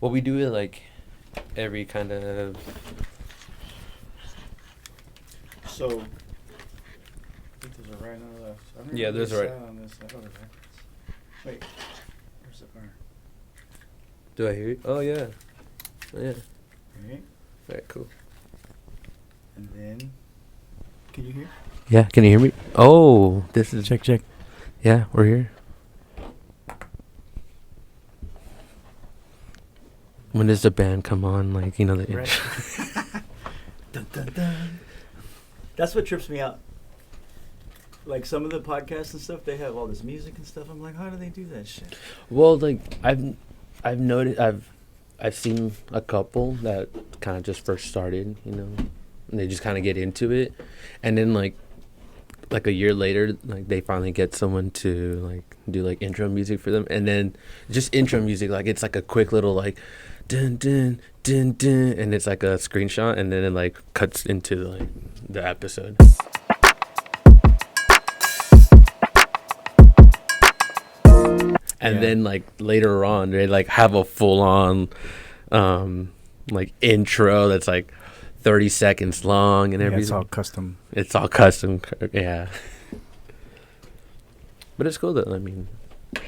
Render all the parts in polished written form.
Well, we do it like every kind of. So, I think there's a right and a left. I don't Yeah, know there's a what right. they say on this. I thought it was backwards. Wait, where's the bar? Do I hear you? Oh yeah. Oh, yeah. Right, Alright, cool. and then, can you hear? Yeah, can you hear me? Oh, this is. Check. Yeah, we're here. When does the band come on? Like, you know, the Right. intro. Dun, dun, dun. That's what trips me out. Like some of the podcasts and stuff, they have all this music and stuff. I'm like, how do they do that shit? Well, like I've noticed I've seen a couple that kind of just first started, you know, and they just kind of get into it, and then like a year later, like they finally get someone to like do like intro music for them, and then just intro music, like it's like a quick little like dun dun dun dun, and it's like a screenshot, and then it like cuts into like the episode. And then like later on, they like have a full on like intro that's like 30 seconds long and everything. It's all custom. It's all custom, yeah. But it's cool though. I mean, I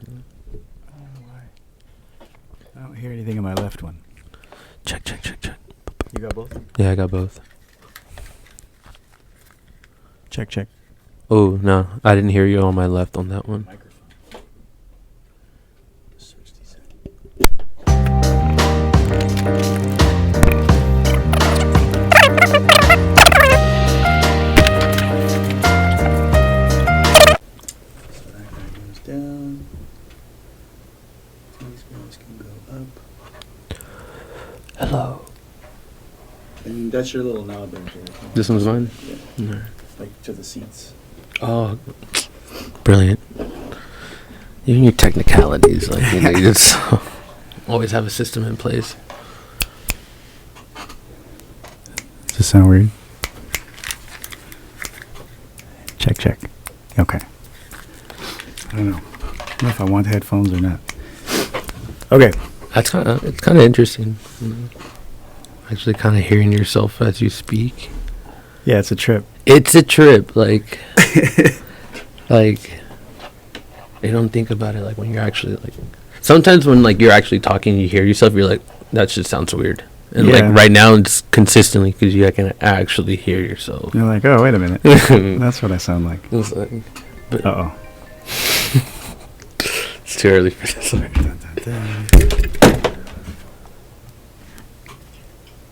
don't know why. I don't hear anything in my left one. check. You got both? Yeah, I got both. Check. Oh no, I didn't hear you on my left on that one. Microphone. Switch these out. So that guy goes down. These guys can go up. Hello. And that's your little knob right there. This one's mine. Yeah. No. Like to the seats. Oh, brilliant. Even your technicalities, like you know, you just always have a system in place. Does this sound weird? Check. Okay. I don't know. I don't know if I want headphones or not. Okay. It's kind of interesting. You know? Actually, kind of hearing yourself as you speak. Yeah, it's a trip. It's a trip, like, like, you don't think about it, like, when you're actually, like, sometimes when, like, you're actually talking, you hear yourself, you're like, that shit sounds weird. And, Yeah. like, right now, it's consistently, because you can actually hear yourself. You're like, oh, wait a minute. That's what I sound like. It's like, but Uh-oh. it's too early for this. Dun, dun, dun.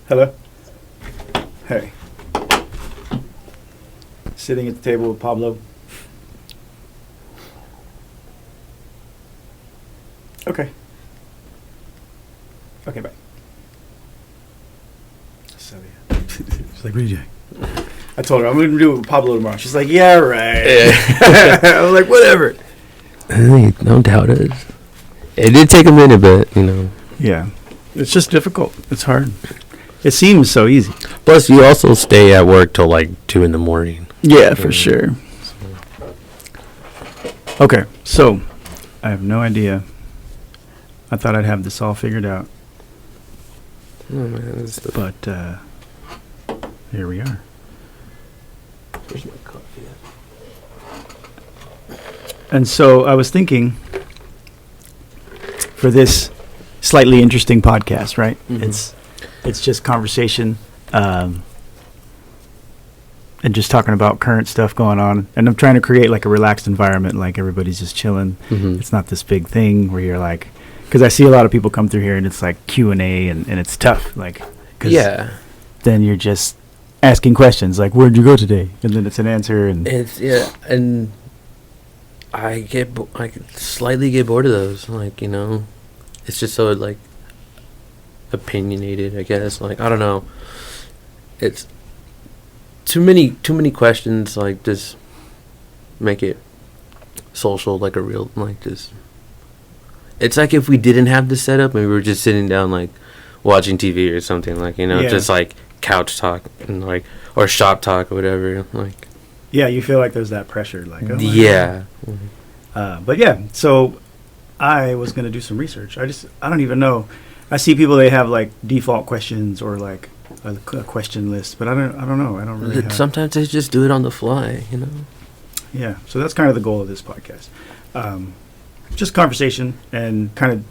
Hello. Hey. Sitting at the table with Pablo. Okay. Okay, bye. So yeah. She's like, what are you doing? I told her I'm gonna do it with Pablo tomorrow. She's like, yeah, right. Yeah. I was like, whatever. Hey, don't doubt us. It did take a minute, but, you know. Yeah. It's just difficult. It's hard. It seems so easy. Plus, you also stay at work till, like, 2 in the morning. Yeah, for sure. Okay, so I have no idea. I thought I'd have this all figured out, Oh, man, this is the but here we are. Where's my coffee at? And so I was thinking for this slightly interesting podcast, right? Mhm. It's just conversation and just talking about current stuff going on. And I'm trying to create like a relaxed environment, like everybody's just chilling. Mhm. It's not this big thing where you're like, because I see a lot of people come through here and it's like Q&A and it's tough. Like, 'cause Yeah. then you're just asking questions like, where'd you go today? And then it's an answer. And It's, yeah, and I slightly get bored of those. Like, you know, it's just so, like, opinionated, I guess. Like, I don't know. It's too many questions, like, just make it social, like a real, like, just. It's like if we didn't have this setup and we were just sitting down, like, watching TV or something, like, you know, Yeah. just like couch talk and like, or shop talk or whatever, like. yeah, you feel like there's that pressure. Like, oh my Yeah. God. But yeah, so I was going to do some research. I don't even know. I see people, they have like default questions or like a question list, but I don't know. I don't really have. Sometimes they just do it on the fly, you know. Yeah, so that's kind of the goal of this podcast. Just conversation and kind of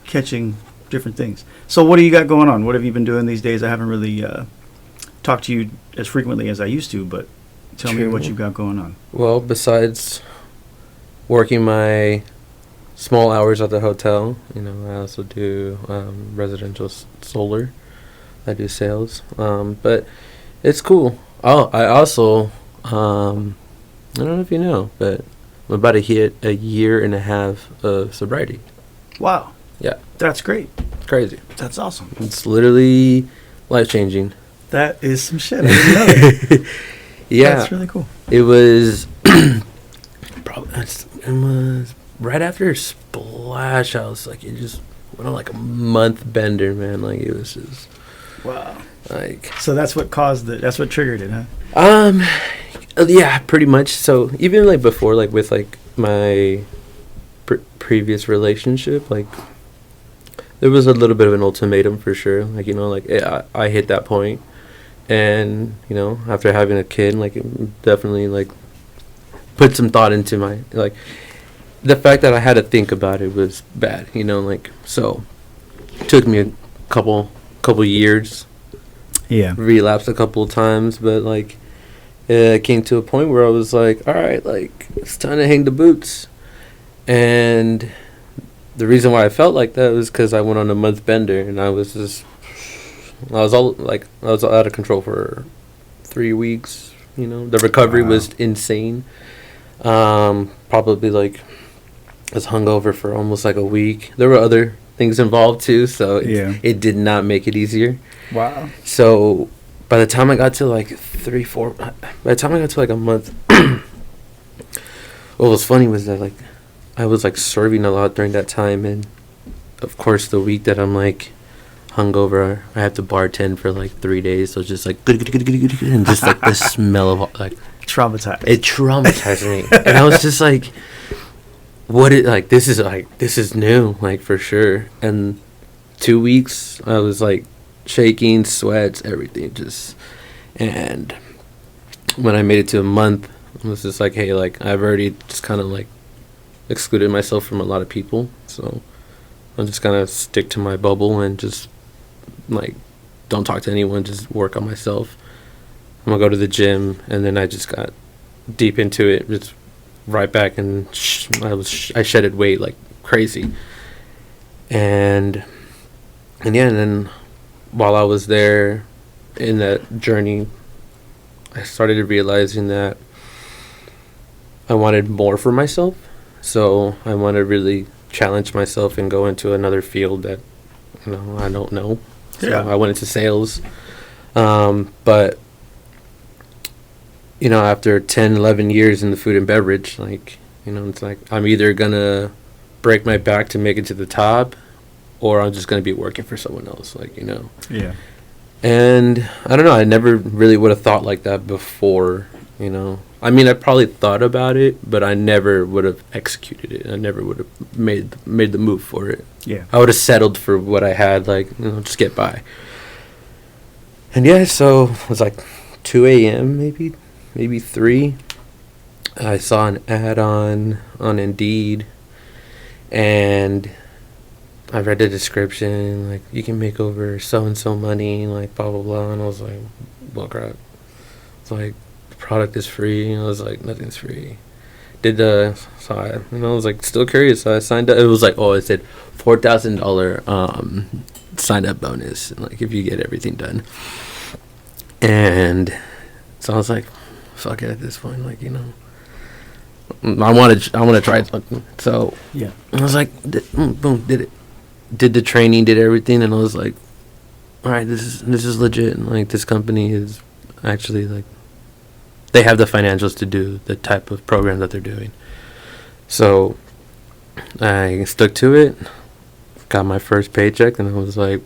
catching different things. So what do you got going on? What have you been doing these days? I haven't really talked to you as frequently as I used to, but tell me what you've got going on. Well, besides working my small hours at the hotel, you know, I also do residential solar. I do sales, but it's cool. Oh, I also, I don't know if you know, but I'm about to hit a year and a half of sobriety. Wow. Yeah. That's great. It's crazy. That's awesome. It's literally life-changing. That is some shit. I didn't know that. Yeah. That's really cool. It was, it was right after Splash House. Like, it just went on like a month bender, man. Like, it was just... Wow. Like, so that's what caused it. That's what triggered it, huh? Yeah, pretty much. So even like before, like with like my previous relationship, like there was a little bit of an ultimatum for sure. Like, you know, like I hit that point, and you know, after having a kid, like it definitely like put some thought into my, like, the fact that I had to think about it was bad. You know, like, so it took me a couple years. Yeah. Relapsed a couple of times, but like it came to a point where I was like, all right, like it's time to hang the boots. And the reason why I felt like that was because I went on a month bender, and I was out of control for 3 weeks. You know, the recovery was insane. Probably like I was hungover for almost like a week. There were other things involved too, so it did not make it easier. Wow. So by the time I got to like a month, what was funny was that like I was like serving a lot during that time, and of course the week that I'm like hungover, I have to bartend for like 3 days. So it's just like and just like the smell of like traumatized. It traumatized me, and I was just like, this is new, like for sure. And 2 weeks I was like shaking, sweats, everything, just. And when I made it to a month, I was just like, hey, like I've already just kind of like excluded myself from a lot of people, so I'm just gonna stick to my bubble and just like don't talk to anyone, just work on myself. I'm gonna go to the gym, and then I just got deep into it, just right back, and I shedded weight like crazy. And then while I was there in that journey, I started realizing that I wanted more for myself. So I want to really challenge myself and go into another field that, you know, I don't know. So I went into sales. But, you know, after 10, 11 years in the food and beverage, like, you know, it's like I'm either going to break my back to make it to the top, or I'm just going to be working for someone else, like, you know. Yeah. And I don't know, I never really would have thought like that before, you know. I mean, I probably thought about it, but I never would have executed it. I never would have made the move for it. Yeah. I would have settled for what I had, like, you know, just get by. And yeah, so it was like 2 a.m. maybe 3. I saw an ad on Indeed, and I read the description, like, you can make over so-and-so money, like, blah, blah, blah. And I was like, well, crap. It's like, the product is free. And I was like, nothing's free. So I was like, still curious. So I signed up. It was like, it said $4,000 sign-up bonus, like, if you get everything done. And so I was like, fuck it at this point, like, you know. I want to try something. So yeah, I was like, boom, did it. Did the training, did everything, and I was like, all right, this is legit. And like, this company is actually, like, they have the financials to do the type of program that they're doing. So I stuck to it, got my first paycheck, and I was like,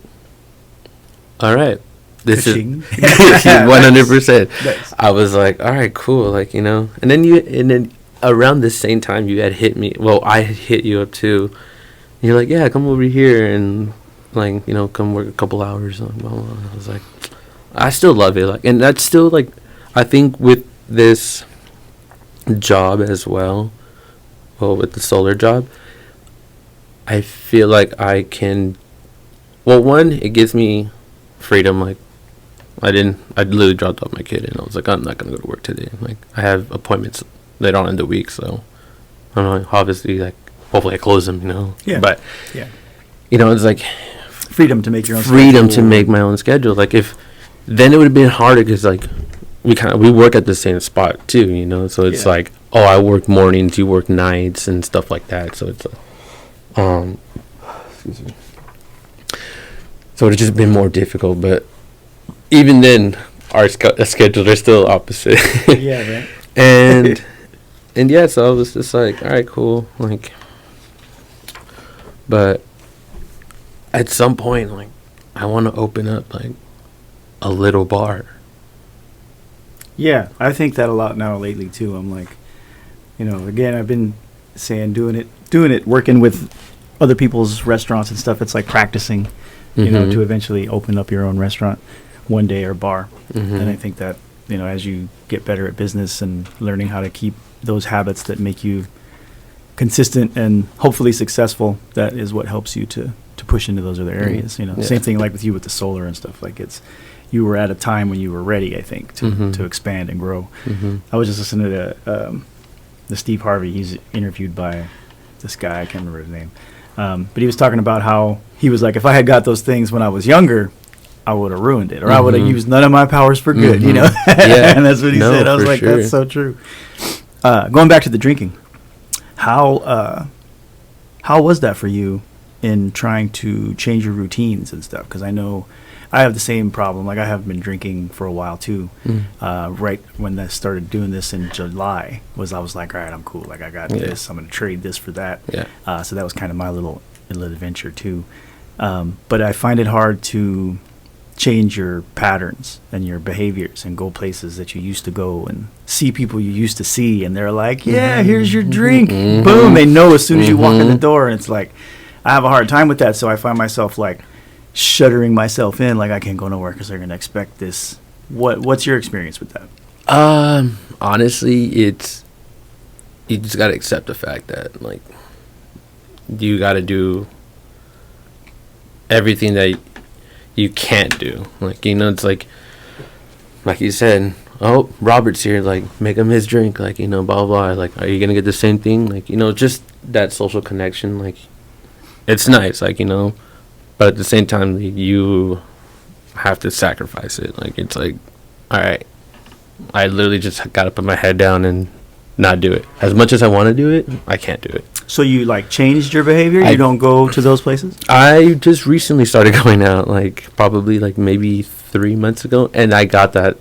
all right, this Ka-ching. is 100%. Nice. I was like, all right, cool, like, you know. And then around the same time, you had hit me. Well, I had hit you up too. You're like, yeah, come over here. And like, you know, come work a couple hours. Blah, blah, blah. I was like, I still love it. Like, and that's still like, I think with this job as well, with the solar job, I feel like I can, well, one, it gives me freedom. Like, I literally dropped off my kid and I was like, I'm not going to go to work today. Like, I have appointments later on in the week, so I don't know, obviously, like, hopefully I close them, you know. Yeah. But, Yeah. you know, it's like Freedom to make your own freedom schedule. to make my own schedule. Like, if, then it would have been harder because, like, we work at the same spot too, you know. So it's like, oh, I work mornings, you work nights and stuff like that. So it's excuse me. So it's just been more difficult, but even then, our schedules are still opposite. Yeah, right. and yeah, so I was just like, all right, cool, like, but at some point, like, I want to open up like a little bar. Yeah, I think that a lot now lately too. I'm like, you know, again, I've been saying doing it, working with other people's restaurants and stuff. It's like practicing, you know, to eventually open up your own restaurant one day or bar. And I think that, you know, as you get better at business and learning how to keep those habits that make you consistent and hopefully successful, that is what helps you to push into those other areas. You know, same thing like with you with the solar and stuff. Like, it's, you were at a time when you were ready, I think, to expand and grow. I was just listening to the Steve Harvey. He's interviewed by this guy, I can't remember his name, but he was talking about how he was like, if I had got those things when I was younger, I would have ruined it, or I would have used none of my powers for good, you know. Yeah. And that's what he said. I was like, sure. that's so true. Going back to the drinking, how was that for you in trying to change your routines and stuff? Because I know I have the same problem. Like, I have been drinking for a while too. Right when I started doing this in July, I was like, all right, I'm cool. Like, I got this. I'm going to trade this for that. Yeah. So that was kind of my little adventure too. But I find it hard to change your patterns and your behaviors and go places that you used to go and see people you used to see, and they're like, yeah, here's your drink. Boom. They know as soon as you walk in the door, and it's like, I have a hard time with that. So I find myself like shuttering myself in, like, I can't go nowhere because they're going to expect this. What's your experience with that? Honestly, it's, you just got to accept the fact that, like, you got to do everything that you can't do. Like, you know, it's like you said, oh, Robert's here, like, make him his drink, like, you know, blah, blah, blah. Like, are you going to get the same thing? Like, you know, just that social connection, like, it's nice, like, you know, but at the same time, you have to sacrifice it. Like, it's like, all right, I literally just got to put my head down and not do it. As much as I want to do it, I can't do it. So you, like, changed your behavior? You don't go to those places? I just recently started going out, like, probably, like, maybe 3 months ago, and I got that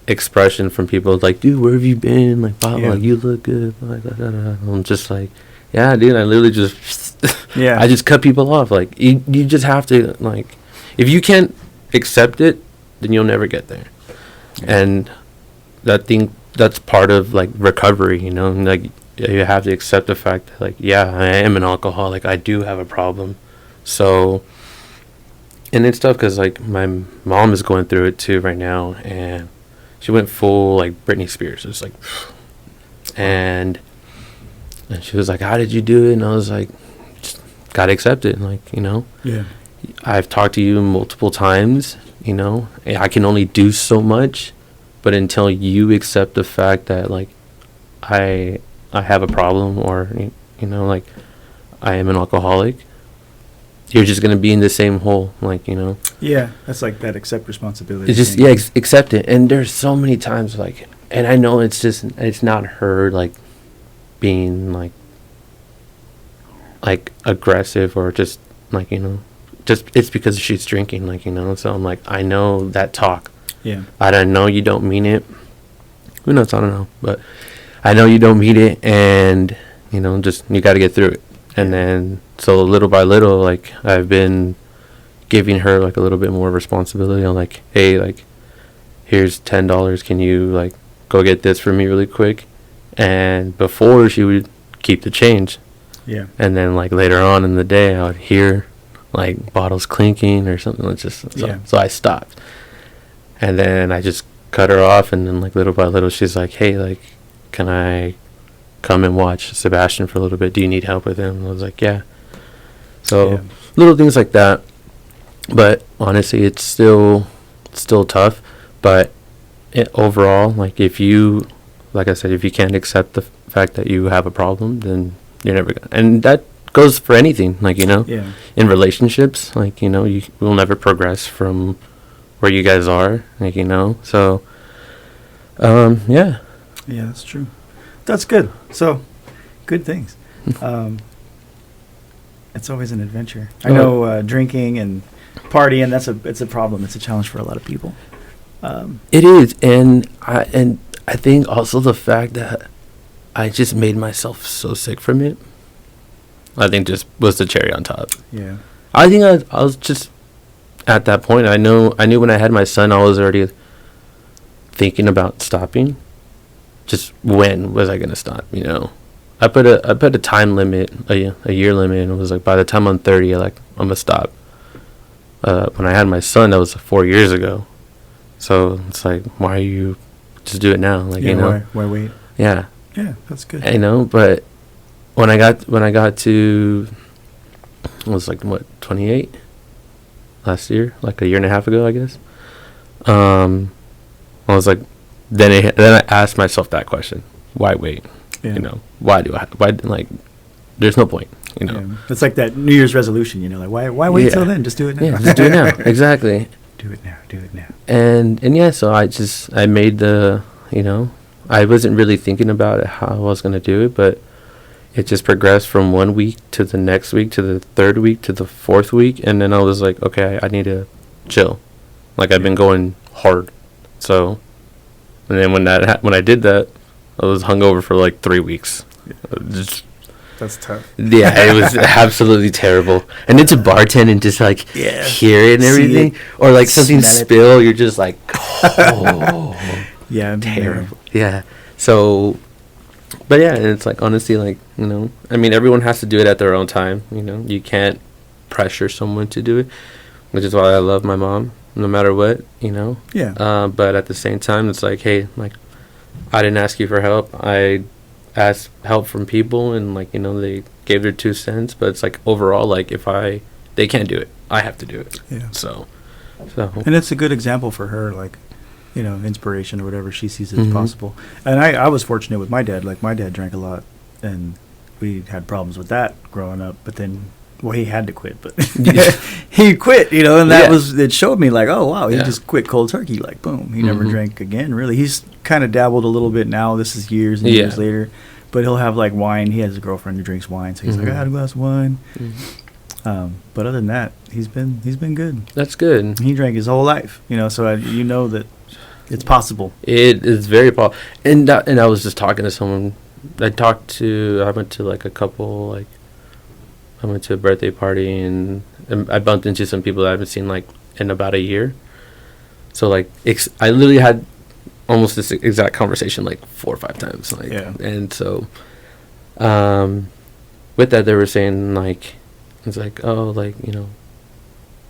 expression from people, like, dude, where have you been? Like, blah, blah, like, you look good. Blah, blah, blah, blah. I'm just like, yeah, dude, I literally just, I just cut people off. Like, you just have to, like, if you can't accept it, then you'll never get there. And that's part of, like, recovery, you know, and, like, you have to accept the fact that, like, yeah, I am an alcoholic. I do have a problem. So, and it's tough because, like, my mom is going through it too right now, and she went full, like, Britney Spears. It's like, and she was like, how did you do it? And I was like, just gotta accept it. Like, you know, I've talked to you multiple times, you know, and I can only do so much, but until you accept the fact that, like, I have a problem, or, you know, like, I am an alcoholic, you're just going to be in the same hole, like, you know. Yeah, that's like that accept responsibility. It's just, accept it. And there's so many times, like, and I know it's not her, like, being, like aggressive, or just, like, you know, just, it's because she's drinking, like, you know. So I'm like, I know that talk. Yeah. I don't know, you don't mean it. Who knows? I don't know. But I know you don't mean it, and, you know, just, you got to get through it. And then, so little by little, like, I've been giving her, like, a little bit more responsibility. I'm like, hey, like, here's $10. Can you, like, go get this for me really quick? And before, she would keep the change. Yeah. And then, like, later on in the day, I would hear, like bottles clinking or something. It's just so I stopped, and then I just cut her off, and then like little by little, she's like, "Hey, like, can I come and watch Sebastian for a little bit? Do you need help with him?" And I was like, "Yeah." So little things like that, but honestly, it's still tough. But overall, like if you, like I said, if you can't accept the fact that you have a problem, then you're never gonna. And that goes for anything, like, you know, in relationships, like, you know, you will never progress from where you guys are, like, you know. So, yeah, that's true. That's good. So, good things. It's always an adventure. I know drinking and partying, it's a problem. It's a challenge for a lot of people. It is, and I think also the fact that I just made myself so sick from it, I think just was the cherry on top. Yeah. I think I was just at that point. I knew when I had my son, I was already thinking about stopping. Just when was I gonna stop? You know, I put a time limit, a year limit, and it was like by the time I'm 30, like I'm gonna stop. When I had my son, that was 4 years ago. So it's like, why are you just do it now? Like, you know, why wait? Yeah. Yeah, that's good. I know, but when I got to, it was like what, 28 last year, like a year and a half ago, I guess. I was like, then I asked myself that question: why wait? You know, why like? There's no point. You know, it's like that New Year's resolution. You know, like why wait till then? Just do it now. Yeah, just do it now. Exactly. Do it now. Do it now. And yeah, so I made the, you know, I wasn't really thinking about it, how I was gonna do it, but it just progressed from 1 week to the next week to the third week to the fourth week, and then I was like, okay, I need to chill. Like, I've been going hard, so, and then when I did that, I was hungover for like 3 weeks. That's tough. Yeah, it was absolutely terrible. And it's a bartend and just like hear it and everything, or like something spill, you're just like, oh, yeah, terrible. Yeah. So, but yeah, and it's like, honestly, like, you know, I mean, everyone has to do it at their own time. You know, you can't pressure someone to do it, which is why I love my mom, no matter what, you know. Yeah. But at the same time, it's like, hey, like, I didn't ask you for help. I asked help from people, and like, you know, they gave their 2 cents. But it's like, overall, like, if they can't do it, I have to do it. Yeah. So. And it's a good example for her, like, you know, inspiration or whatever she sees as possible. And I was fortunate with my dad. Like, my dad drank a lot, and we had problems with that growing up. But then, well, he had to quit, but he quit, you know, and it showed me like, oh, wow, he just quit cold turkey. Like, boom, he never drank again, really. He's kind of dabbled a little bit now. This is years and years later. But he'll have like wine. He has a girlfriend who drinks wine, so he's like, I had a glass of wine. But other than that, he's been good. That's good. He drank his whole life, you know, so you know that it's possible. It is very possible. And I was just talking to someone. I went to like a couple, like, I went to a birthday party, and I bumped into some people that I haven't seen like in about a year. So like, I literally had almost this exact conversation like 4 or 5 times. Like, and so, with that, they were saying like, it's like, oh, like, you know,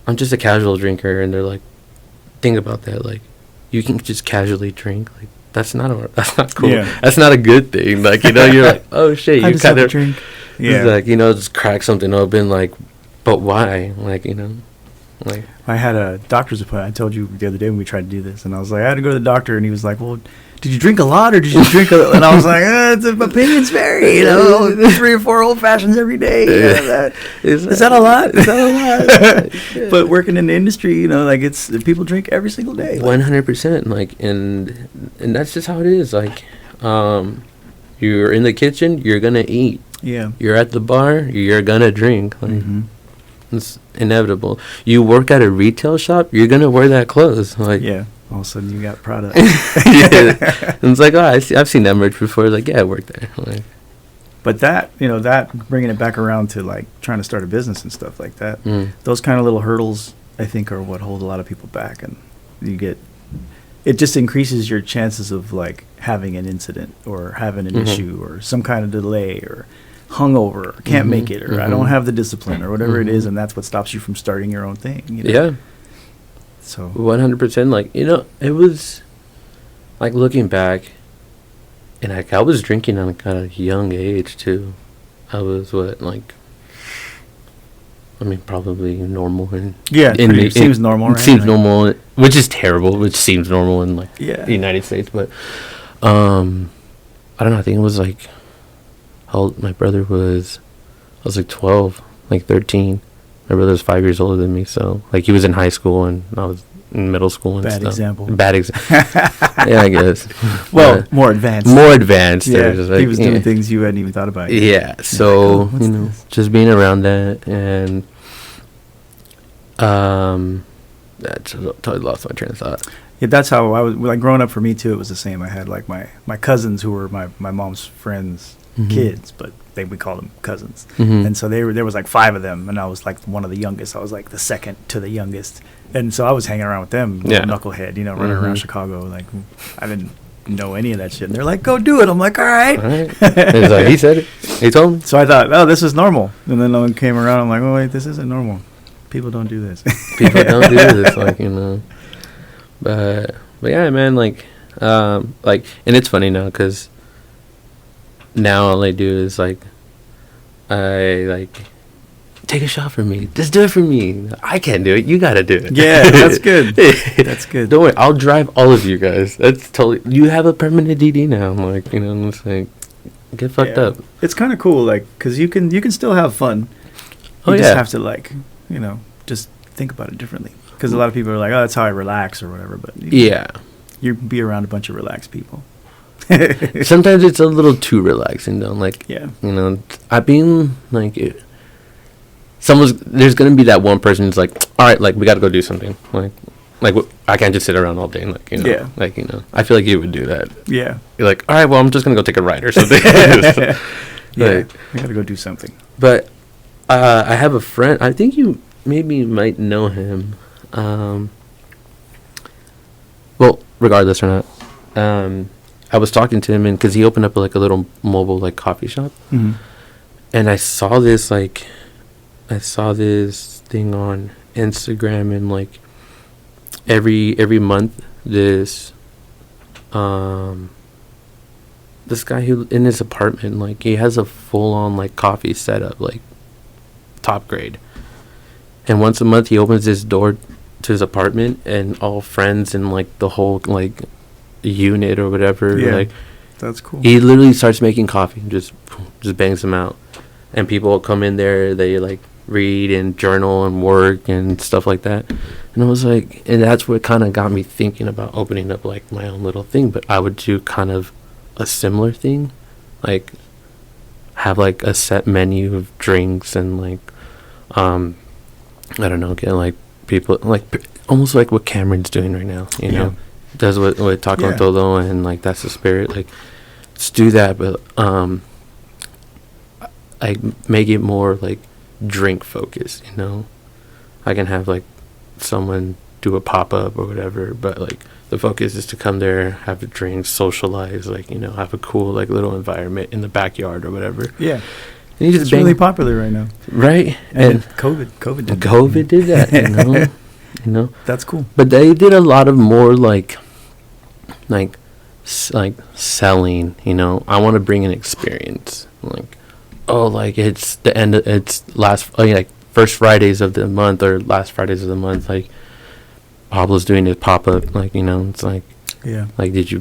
I'm just a casual drinker, and they're like, think about that, like, you can just casually drink, like, that's not cool. Yeah. That's not a good thing. Like, you know, you're like, oh shit, you kind of drink. Yeah. Like, you know, just crack something open, like, but why? Like, you know, like, I had a doctor's appointment. I told you the other day when we tried to do this, and I was like, I had to go to the doctor, and he was like, well, did you drink a lot, or did you drink and I was like, opinions vary, you know, 3 or 4 old fashions every day. Is that a lot? Is that a lot? But working in the industry, you know, like, it's people drink every single day. 100%. Like, and that's just how it is. Like, you're in the kitchen, you're gonna eat. Yeah. You're at the bar, you're gonna drink. Like, it's inevitable. You work at a retail shop, you're gonna wear that clothes. Like, all of a sudden you got product. And it's like, oh, I've seen that merch before. Like, yeah, I worked there. Like, but that, you know, that bringing it back around to like trying to start a business and stuff like that, those kind of little hurdles, I think, are what hold a lot of people back, and it just increases your chances of like having an incident or having an issue or some kind of delay or hungover, or can't make it, or I don't mhm. have the discipline, or whatever it is, Mhm. and that's what stops you from starting your own thing. You know? Yeah, So 100%. Like, it was like looking back, and like I was drinking at a kind of young age too. I was what, like, I mean, probably normal yeah, seems normal, right? Seems Like, normal, which is terrible. Which seems normal in like Yeah. the United States, but I don't know. I think it was like how old my brother was. I was like 12, like 13. My brother was 5 years older than me, so like he was in high school and I was in middle school and Bad stuff. example. Bad example. Yeah, I guess. Well, But more advanced. more advanced. Yeah, Just like, he was doing things you hadn't even thought about. Yet. Yeah, so oh, what's this? just being around that, and that totally lost my train of thought. Yeah, that's how I was. Like growing up for me too, it was the same. I had like my cousins who were my mom's friends' Mhm. kids, but we called them cousins. Mhm. And so there was like 5 of them, and I was like one of the youngest. I was like the second to the youngest, and so I was hanging around with them, Yeah. knucklehead, running around Mhm. Chicago. Like I didn't know any of that shit. And they're like, "Go do it." I'm like, "All right." All right. It's like, he said it. He told me. So I thought, "Oh, this is normal." And then no one came around. I'm like, "Oh wait, this isn't normal. People don't do this." People don't do this, like, But yeah, man, like, and it's funny now because now all I do is like, I like take a shot for me. Just do it for me. I can't do it. You gotta do it. Yeah, that's good. That's good. Don't worry. I'll drive all of you guys. That's totally. You have a permanent DD now. I'm like, it's like, get fucked Yeah. up. It's kind of cool, like, because you can still have fun. Oh, You just yeah. have to, like, just think about it differently. Because a lot of people are like, "Oh, that's how I relax," or whatever. But Yeah. you be around a bunch of relaxed people. Sometimes it's a little too relaxing though. Like, Yeah. I've been like, there's gonna be that one person who's like, all right, like we got to go do something. I can't just sit around all day. Like, Yeah. I feel like you would do that. Yeah. You're like, all right, well, I'm just gonna go take a ride or something. Yeah. Like, I got to go do something. but I have a friend. I think you maybe might know him. Well, regardless or not, I was talking to him because he opened up like a little mobile like coffee shop, Mm-hmm. and I saw this thing on Instagram, and like every month this guy who in his apartment, like he has a full on like coffee setup, like top grade, and once a month he opens his door to his apartment, and all friends and like the whole like unit or whatever, Yeah. like That's cool. he literally starts making coffee, just bangs them out, and people will come in there, they like read and journal and work and stuff like that. And I was like, and that's what kind of got me thinking about opening up like my own little thing, but I would do kind of a similar thing, like have like a set menu of drinks and like I don't know, get like people like almost like what Cameron's doing right now, does with Taco Yeah. Todo, and like that's the spirit. Like, let's do that, but I make it more like drink focused. I can have like someone do a pop up or whatever, but like the focus is to come there, have a drink, socialize, like have a cool like little environment in the backyard or whatever. Yeah. And you It's really popular right now. right, And COVID did COVID did that. That's cool. But they did a lot of more like selling. I want to bring an experience. Like, oh, like it's the end. It's like first Fridays of the month or last Fridays of the month. Like Pablo's doing his pop up. Like it's like, Yeah. like did you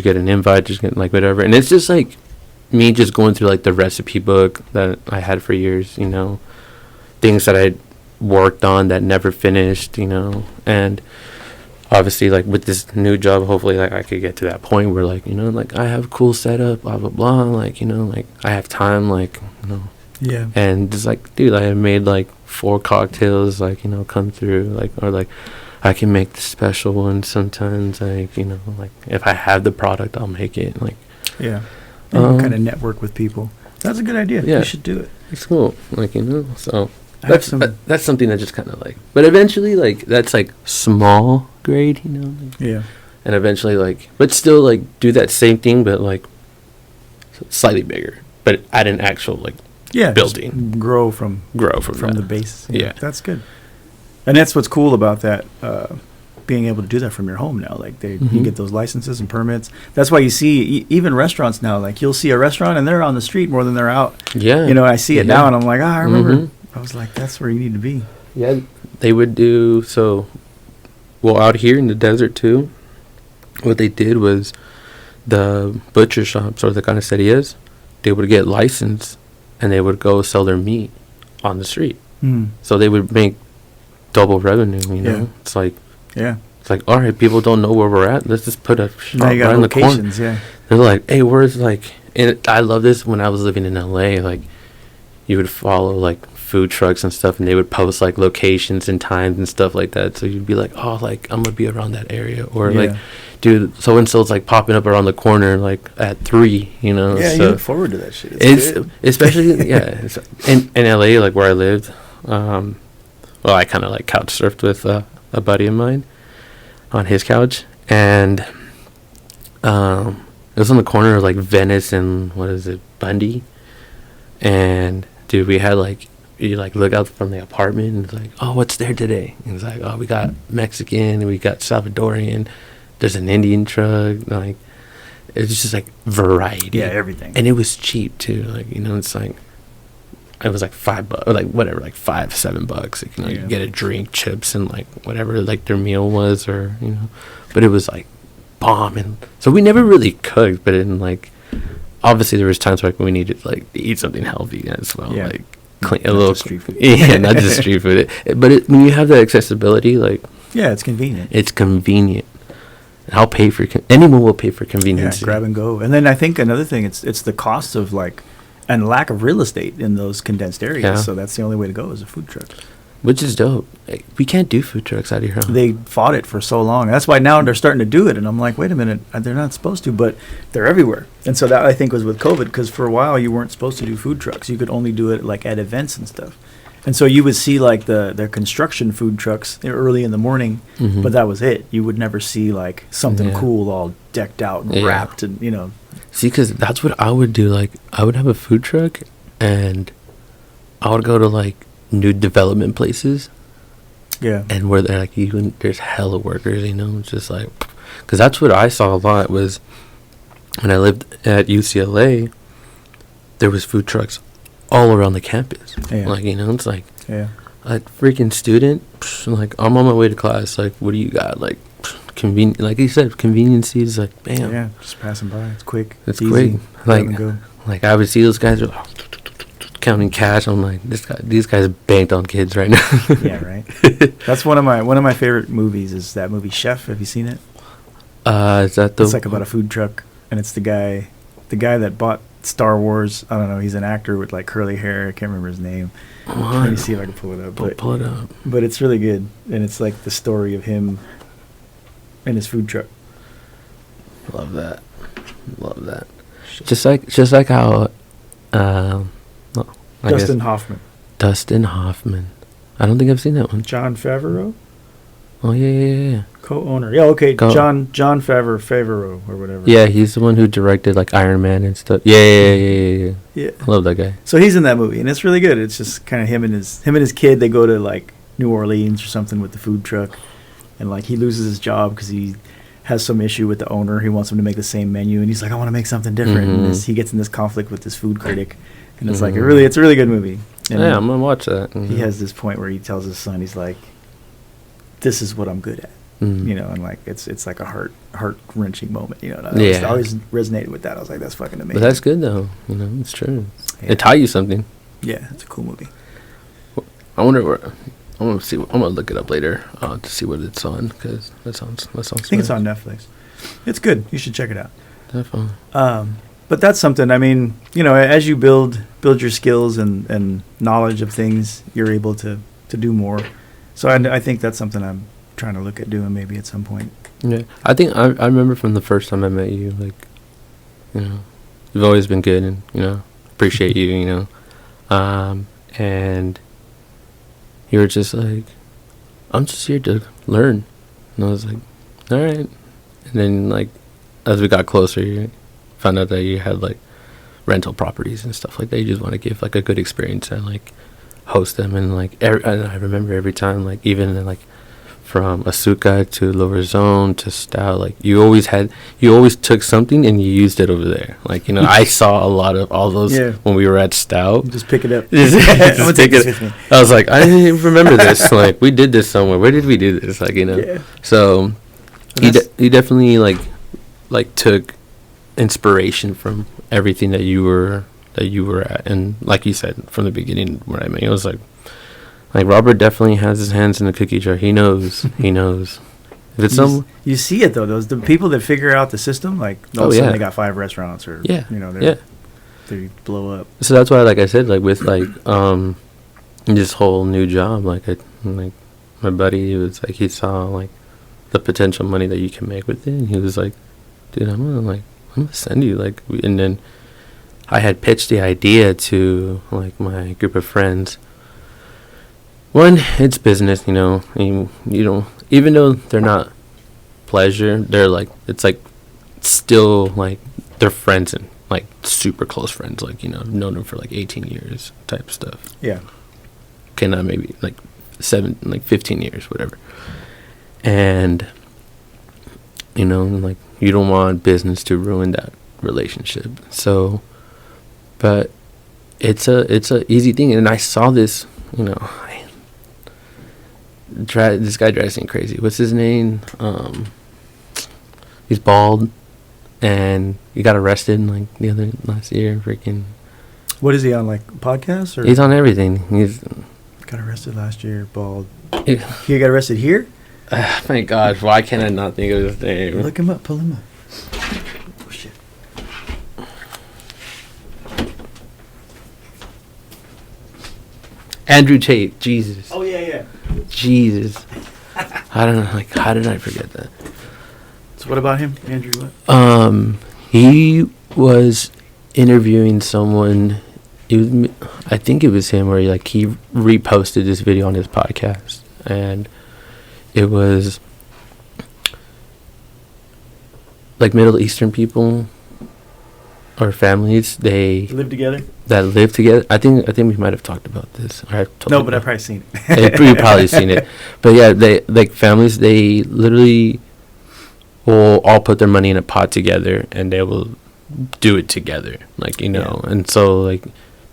get an invite? Just get like whatever. And it's just like me just going through like the recipe book that I had for years. Things that I worked on that never finished, and obviously like with this new job, hopefully like I could get to that point where like like I have cool setup, blah blah blah, like like I have time, like Yeah. and just like, dude, I have made like 4 cocktails, like come through, like, or like I can make the special ones sometimes, like like if I have the product, I'll make it, like Yeah. And kind of network with people. That's a good idea. Yeah. You should do it. it's cool, like so. I have some. That's something that just kind of like, but eventually like that's like small grade, like, Yeah. and eventually like, but still like do that same thing, but like slightly bigger. but at an actual like Yeah, building. just grow from From the that. base. Yeah. That's good. And that's what's cool about that, being able to do that from your home now. Like you Mhm. get those licenses and permits. That's why you see even restaurants now. Like you'll see a restaurant and they're on the street more than they're out. Yeah. You know, I see it Yeah. now and I'm like, I remember. Mhm. I was like, that's where you need to be. Yeah, they would do so. Well, out here in the desert too, what they did was the butcher shops or the carnicerias, they would get licensed and they would go sell their meat on the street. Mm. So they would make double revenue. You know, Yeah. it's Yeah. like all right, people don't know where we're at. Let's just put a shop Now you got right in the corner. locations. Yeah. They're like, hey, where's like? And I love this when I was living in LA. Like, you would follow like food trucks and stuff, and they would post like locations and times and stuff like that. So you'd be like, oh, like I'm gonna be around that area, or Yeah. like, dude, so and so's like popping up around the corner like at 3. You know, Yeah, you so look forward to that shit. it's good. especially yeah, it's, in LA, like where I lived. Well, I kind of like couch surfed with a buddy of mine on his couch, and it was on the corner of like Venice and what is it, Bundy, and dude, we had like you like look out from the apartment and it's like, oh, what's there today? And it's like, oh, we got Mexican, we got Salvadorian, there's an Indian truck, like it's just like variety. Yeah, everything. And it was cheap too, like you know, it's like it was like $5 or like whatever, like $7. Like, you know, Yeah. you get a drink, chips, and like whatever like their meal was, or you know, but it was like bomb. And so we never really cooked, but in like obviously there was times like we needed like to eat something healthy as well, Yeah. like clean a Not little just street food. yeah, not just street food. But when you have that accessibility, like Yeah, it's convenient. it's convenient. I'll pay for anyone will pay for Yeah, convenience. grab and go. And then I think another thing, it's the cost of like, and lack of real estate in those condensed areas. Yeah. So that's the only way to go is a food truck. Which is dope. Like, we can't do food trucks out here. Huh? They fought it for so long. That's why now they're starting to do it. And I'm like, wait a minute, they're not supposed to, but they're everywhere. And so that I think was with COVID, because for a while you weren't supposed to do food trucks. You could only do it like at events and stuff. And so you would see like their construction food trucks early in the morning, Mhm. but that was it. You would never see like something Yeah. cool all decked out and Yeah. wrapped and, you know. See, because that's what I would do. Like, I would have a food truck, and I would go to like new development places, Yeah. and where they're like even there's hella workers. You know, it's just like, because that's what I saw a lot was when I lived at UCLA. There was food trucks all around the campus. Yeah. Like, you know, it's like Yeah. a freaking student. Like, I'm on my way to class. Like, what do you got? Like, convenient. Like you said, convenience is like, bam. Yeah, just passing by. It's quick. It's easy. quick. Grab Like, and go. like I would see those guys are counting cash. I'm like, these guys banked on kids right now. Yeah, right. That's one of my favorite movies. Is that movie Chef? Have you seen it? Is that the? It's like about a food truck, and it's the guy that bought Star Wars. I don't know. He's an actor with like curly hair. I can't remember his name. Let me see if I can pull it up. Pull it up. But it's really good, and it's like the story of him and his food truck. Love that. Love that. Just like how, well, I guess Dustin Hoffman, Dustin Hoffman. I don't think I've seen that one. John Favreau, Oh yeah. co-owner. Yeah, okay, Co- John Favreau or whatever. Yeah, he's the one who directed like Iron Man and stuff. Yeah. Yeah. I love that guy. So he's in that movie, and it's really good. It's just kind of him and his kid. They go to like New Orleans or something with the food truck, and like he loses his job because he has some issue with the owner. He wants him to make the same menu, and he's like, I want to make something different. And Mhm. he gets in this conflict with this food critic, and it's like Mhm. it's a really good movie. And Yeah, I'm gonna watch that. he has this point where he tells his son, he's like, "This is what I'm good at," Mhm. you know, and like it's like a heart wrenching moment, you know. And I Yeah. always resonated with that. I was like, that's fucking amazing. But that's good though. You know, it's true. Yeah. It taught you something. Yeah, it's a cool movie. I wonder where. I'm gonna see. I'm gonna look it up later to see what it's on, because that sounds. I think it's on Netflix. It's good. You should check it out. Definitely. But that's something. I mean, you know, as you build your skills and knowledge of things, you're able to do more. So I think that's something I'm trying to look at doing maybe at some point. Yeah, I think I remember from the first time I met you, like, you know, you've always been good, and you know, appreciate you, you know, and you were just like, I'm just here to learn, and I was like, all right, and then like as we got closer, you found out that you had like rental properties and stuff like that. You just want to give like a good experience and like host them, and like and I remember every time, like even like from Asuka to Lower Zone to Stout, like you always took something and you used it over there. Like, you know, I saw a lot of all those when we were at Stout. Just pick it up. Just take it. I was like, I didn't remember this. Like, we did this somewhere. Where did we do this? Like, you know. Yeah. So he definitely like took inspiration from everything that you were at, and like you said from the beginning, where I mean, it was like Robert definitely has his hands in the cookie jar. He knows. If it's you see it though. Those the people that figure out the system, like all of a sudden they got 5 restaurants, or you know, they blow up. So that's why, like I said, like with like this whole new job, like my buddy, he was like, he saw like the potential money that you can make with it, and he was like, dude, I'm gonna send you like, and then I had pitched the idea to like my group of friends. One, it's business, you know. You know, even though they're not pleasure, they're like, it's like still like they're friends and like super close friends. Like, you know, I've known them for like 18 years type stuff. Yeah. Okay, not maybe like 15 years, whatever. And you know, like you don't want business to ruin that relationship. So, but it's a easy thing, and I saw this, you know. This guy drives me crazy. What's his name? He's bald, and he got arrested like last year. Freaking. What is he on, like podcasts or? He's on everything. He's got arrested last year. Bald. He got arrested here. My gosh, why can't I not think of his name? Look him up. Pull him up. Oh shit. Andrew Tate. Jesus. Oh yeah. Jesus. I don't know, like, how did I forget that? So what about him, Andrew? What? He was interviewing someone. I think it was him, where he reposted this video on his podcast, and it was like Middle Eastern people or families. They live together. I think we might have talked about this. No, but I've probably seen it. You've probably seen it. But yeah, they like families. They literally will all put their money in a pot together, and they will do it together. Like, you know, and so like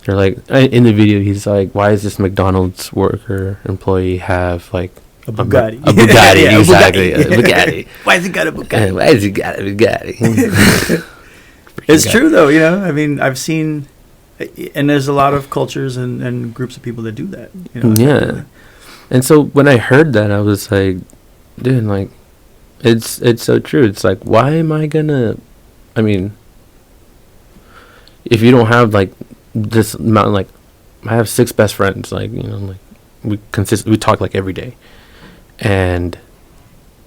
they're like, in the video, he's like, "Why does this McDonald's worker employee have like a Bugatti?" A Bugatti, exactly. A Bugatti. Why has he got a Bugatti? Why has he got a Bugatti? It's true though, you know. I mean, I've seen, and there's a lot of cultures and groups of people that do that. You know, yeah. And so when I heard that, I was like, dude, like, it's so true. It's like, why am I gonna? I mean, if you don't have like this amount, like, I have 6 best friends. Like, you know, like we talk like every day, and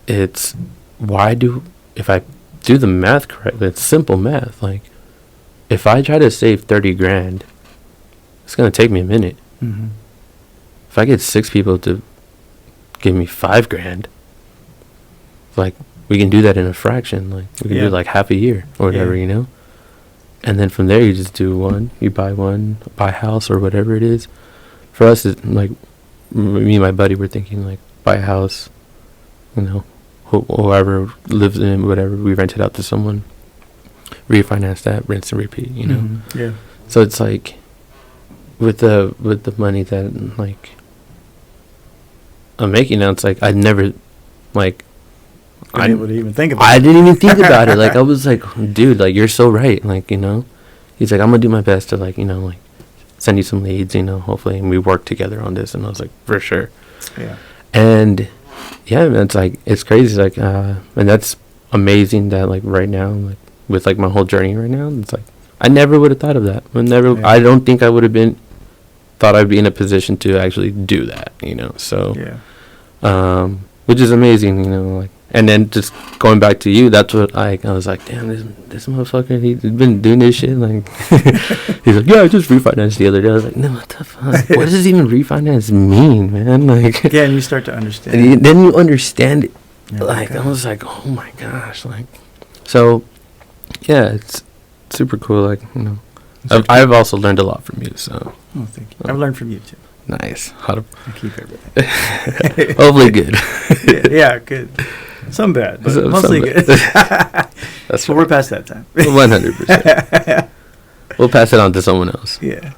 it's if I do the math correctly, it's simple math. Like, if I try to save 30 grand, it's gonna take me a minute. Mm-hmm. If I get 6 people to give me 5 grand, like, we can do that in a fraction. Like, we can do like half a year or whatever, you know. And then from there, you just do one. You buy a house or whatever it is. For us, it's like, me and my buddy were thinking like, buy a house, you know. Whoever lives in it, whatever, we rent it out to someone, refinance that, rinse and repeat, you know. Mm-hmm. Yeah. So it's like, with the money that like I'm making now, it's like I never like I didn't even think about I didn't even think about it. Like, I was like, dude, like, you're so right. Like, you know, he's like, I'm gonna do my best to, like, you know, like, send you some leads, you know, hopefully, and we work together on this. And I was like, for sure. Yeah. And yeah, man, it's like, it's crazy. Like, and that's amazing that, like, right now, like, with like my whole journey right now, it's like, I never would have thought of that. I don't think I would have thought I'd be in a position to actually do that, you know. So, which is amazing, you know, like. And then just going back to you, that's what I was like, damn, this motherfucker, he's been doing this shit. Like, he's like, yeah, I just refinanced the other day. I was like, no, what the fuck? What does even refinance mean, man? Like, yeah, and you start to understand. And then you understand it. Yeah, like, I was like, oh my gosh, like, so, yeah, it's super cool. Like, you know, I've also learned a lot from you. So. Oh, thank you. I've learned from you too. Nice. How to I keep everything. hopefully good. Yeah, good. Some bad, but Some mostly bad. good. That's Well, we're past that time. 100%. We'll pass it on to someone else. Yeah.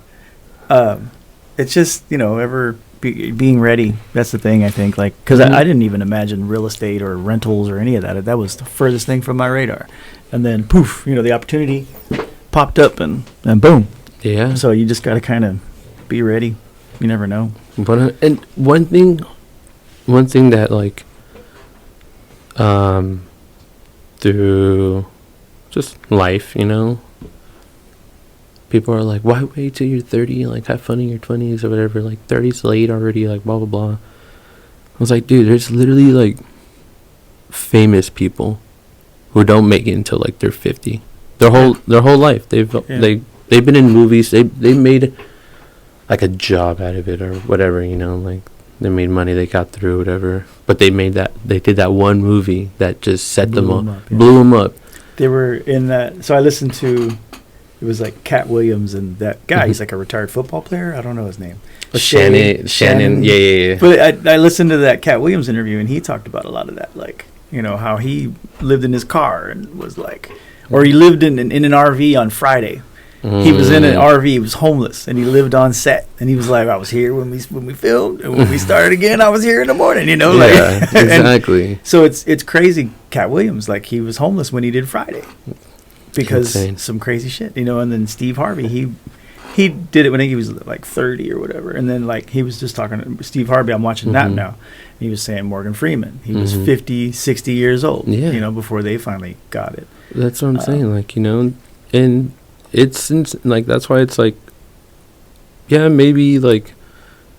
It's just, being ready. That's the thing, I think. Like, because I didn't even imagine real estate or rentals or any of that. That was the furthest thing from my radar. And then, poof, the opportunity popped up and boom. Yeah. So you just got to kind of be ready. You never know. And one thing that, like, through just life, people are like, why wait till you're 30? Like, have fun in your 20s or whatever. Like, 30's late already, like, blah, blah, blah. I was like, dude, there's literally, like, famous people who don't make it until, like, they're 50. Their whole life. They've been in movies. They made, like, a job out of it or whatever, like, they made money, they got through, whatever. But they did that one movie that just set them up. Blew them up. They were in that. So I listened to, it was like Cat Williams and that guy. He's like a retired football player. I don't know his name. Shannon. Yeah. But I listened to that Cat Williams interview, and he talked about a lot of that, like, how he lived in his car and was like, or he lived in an RV on Friday. He was in an RV. He was homeless, and he lived on set. And he was like, "I was here when we filmed, and when we started again, I was here in the morning." Yeah, exactly. So it's crazy. Cat Williams, like, he was homeless when he did Friday because some crazy shit, And then Steve Harvey, he did it when he was like 30 or whatever. And then, like, he was just talking to Steve Harvey. I'm watching that now. And he was saying Morgan Freeman. He was 50, 60 years old. Yeah. Before they finally got it. That's what I'm saying. Like, and it's like, that's why it's like, yeah, maybe, like,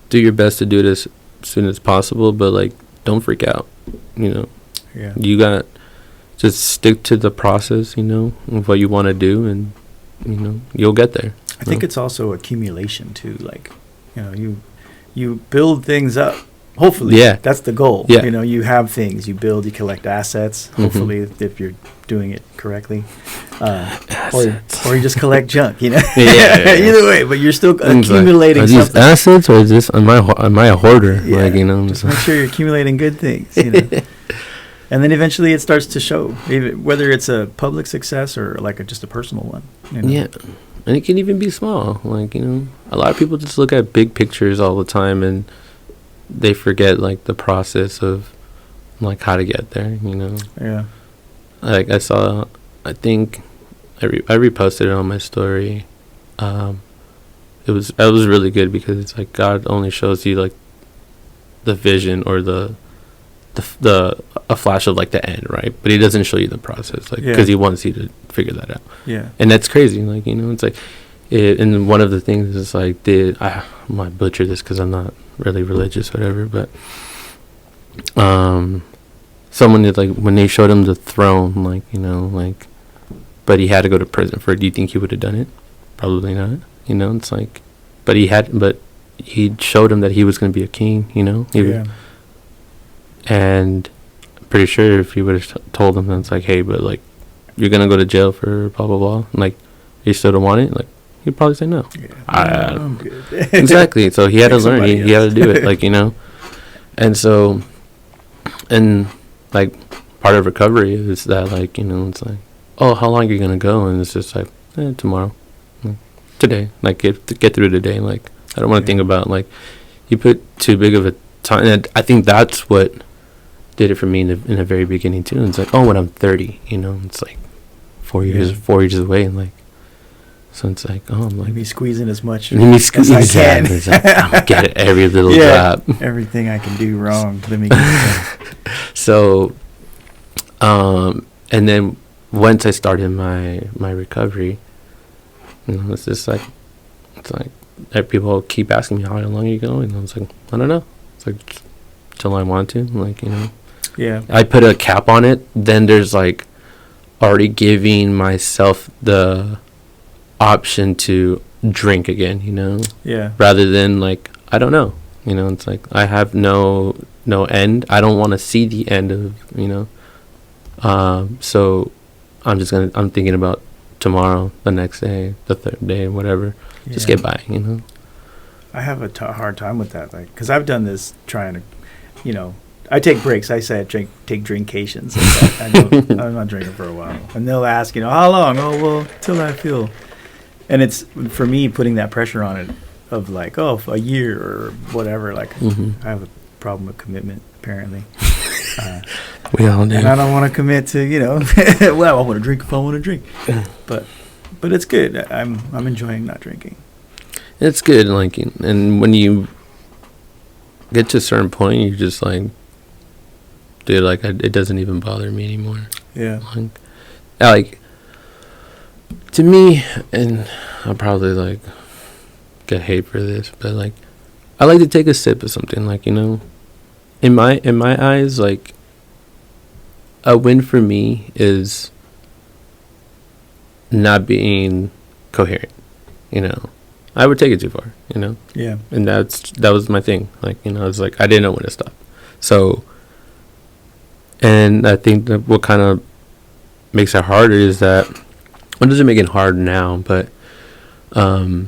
do your best to do it as soon as possible, but, like, don't freak out. Yeah. You got just stick to the process, of what you want to do, and you'll get there. I think it's also accumulation too. Like, you build things up. Hopefully, that's the goal. Yeah. You have things, you build, you collect assets. Hopefully, if you're doing it correctly, or you just collect junk. Yeah. Either way, but you're still accumulating. Are these something. Assets, or is this? Am I a hoarder? Yeah. Like, just make sure you're accumulating good things. And then eventually it starts to show, whether it's a public success or like just a personal one. Yeah. And it can even be small. Like, a lot of people just look at big pictures all the time, and they forget, like, the process of, like, how to get there, Yeah. Like, I think I reposted it on my story. It was really good because it's like God only shows you, like, the vision or a flash of, like, the end, right? But he doesn't show you the process, like, because he wants you to figure that out. Yeah. And that's crazy, like, it's like, and one of the things is, like, I might butcher this because I'm not really religious, whatever, but someone did, like, when they showed him the throne, like, like, but he had to go to prison for it. Do you think he would have done it? Probably not. It's like, but he showed him that he was going to be a king. And I'm pretty sure if he would have told him, then it's like, hey, but, like, you're gonna go to jail for blah blah blah, like, you still don't want it, like, he'd probably say no. I'm good. Exactly. So he had to learn. He had to do it, like, and so, and, like, part of recovery is that, like, it's like, oh, how long are you gonna go? And it's just like, tomorrow, like, today, like, get through today. Like, I don't want to think about, like, you put too big of a time. And I think that's what did it for me in the very beginning too. And it's like, oh, when I'm 30, it's like 4 years away, and, like, so it's like, oh, I'm like, maybe squeezing as much as I can. It's like, I'm gonna get every little drop. Everything I can do wrong. Let me get it. So, and then once I started my recovery, it's just like, people keep asking me, how long are you going? And I was like, I don't know. It's like, till I want to, like, Yeah. I put a cap on it. Then there's, like, already giving myself the option to drink again, Yeah. rather than, like, I don't know, it's like, I have no end. I don't want to see the end of, so I'm thinking about tomorrow, the next day, the third day, whatever. Just get by, you know. I have a hard time with that, like, because I've done this trying to, you know, I take breaks. I say I take drinkations. Like I know I'm not drinking for a while, and they'll ask, you know, how long? Oh, well, till I feel. And it's for me putting that pressure on it of like, oh, for a year or whatever. Like, I have a problem with commitment, apparently. We all do. And I don't want to commit to, you know, well, I want to drink if I want to drink, but it's good. I'm enjoying not drinking. It's good, like, and when you get to a certain point, you're just like, dude, like, it doesn't even bother me anymore. Yeah. Like, to me, and I'll probably, like, get hate for this, but, like, I like to take a sip of something, like, you know, in my eyes, like, a win for me is not being coherent, you know. I would take it too far, you know. Yeah. And that was my thing, like, you know, it's like I didn't know when to stop. So, and I think that what kind of makes it harder is that, well, it doesn't make it hard now, but I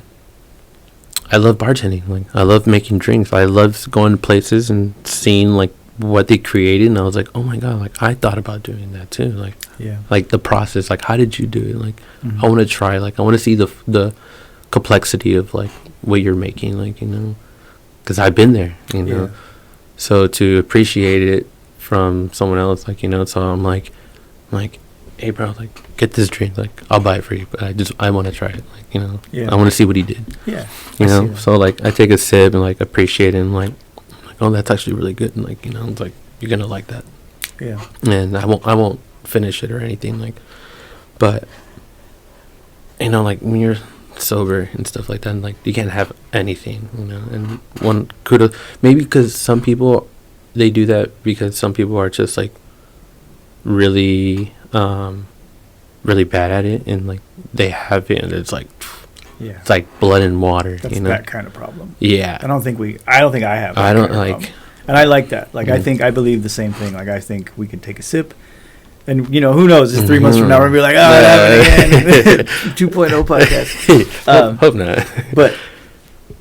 love bartending. Like, I love making drinks. I love going to places and seeing, like, what they created, and I was like, oh my god, like, I thought about doing that too. Like, yeah, like the process, like, how did you do it? Like, I want to try, like, I want to see the complexity of, like, what you're making, like, you know, because I've been there, you know. Yeah. So to appreciate it from someone else, like, you know, so I'm like, hey bro, like, get this drink, like, I'll buy it for you, but I want to try it, like, you know. Yeah. I want to see what he did. Yeah. You know, so, like, I take a sip and, like, appreciate it, and, like, oh, that's actually really good, and, like, you know, it's like, you're gonna like that. Yeah. And I won't finish it or anything, like, but, you know, like, when you're sober and stuff like that, and, like, you can't have anything, you know. And one could have, maybe because some people, they do that because some people are just, like, really really bad at it, and, like, they have it, and it's like, yeah, it's like blood and water. That's, you know, that kind of problem. Yeah. I don't think I have that I don't kind of like problem. And I like that. Like, I believe the same thing. Like, I think we could take a sip, and, you know, who knows, it's 3 months from now we're gonna be like, oh, it happened again. 2.0 podcast. Hope not.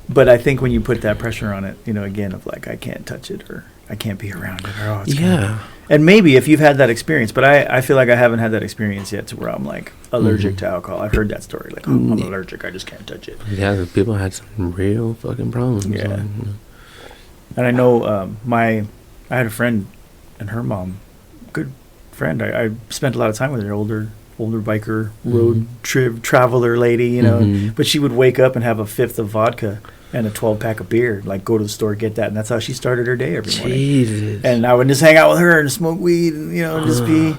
But I think when you put that pressure on it, you know, again, of like, I can't touch it, or I can't be around it, or, oh, it's Yeah. And maybe if you've had that experience, but I feel like I haven't had that experience yet to where I'm, like, allergic to alcohol. I've heard that story. Like, oh, I'm allergic. I just can't touch it. Yeah, the people had some real fucking problems. Yeah. Like, you know. And I know I had a friend and her mom, good friend. I spent a lot of time with her, older biker, road trip traveler lady, you know. But she would wake up and have a fifth of vodka and a 12-pack of beer, like, go to the store, get that, and that's how she started her day every morning. Jesus. And I would just hang out with her and smoke weed, and, you know, just be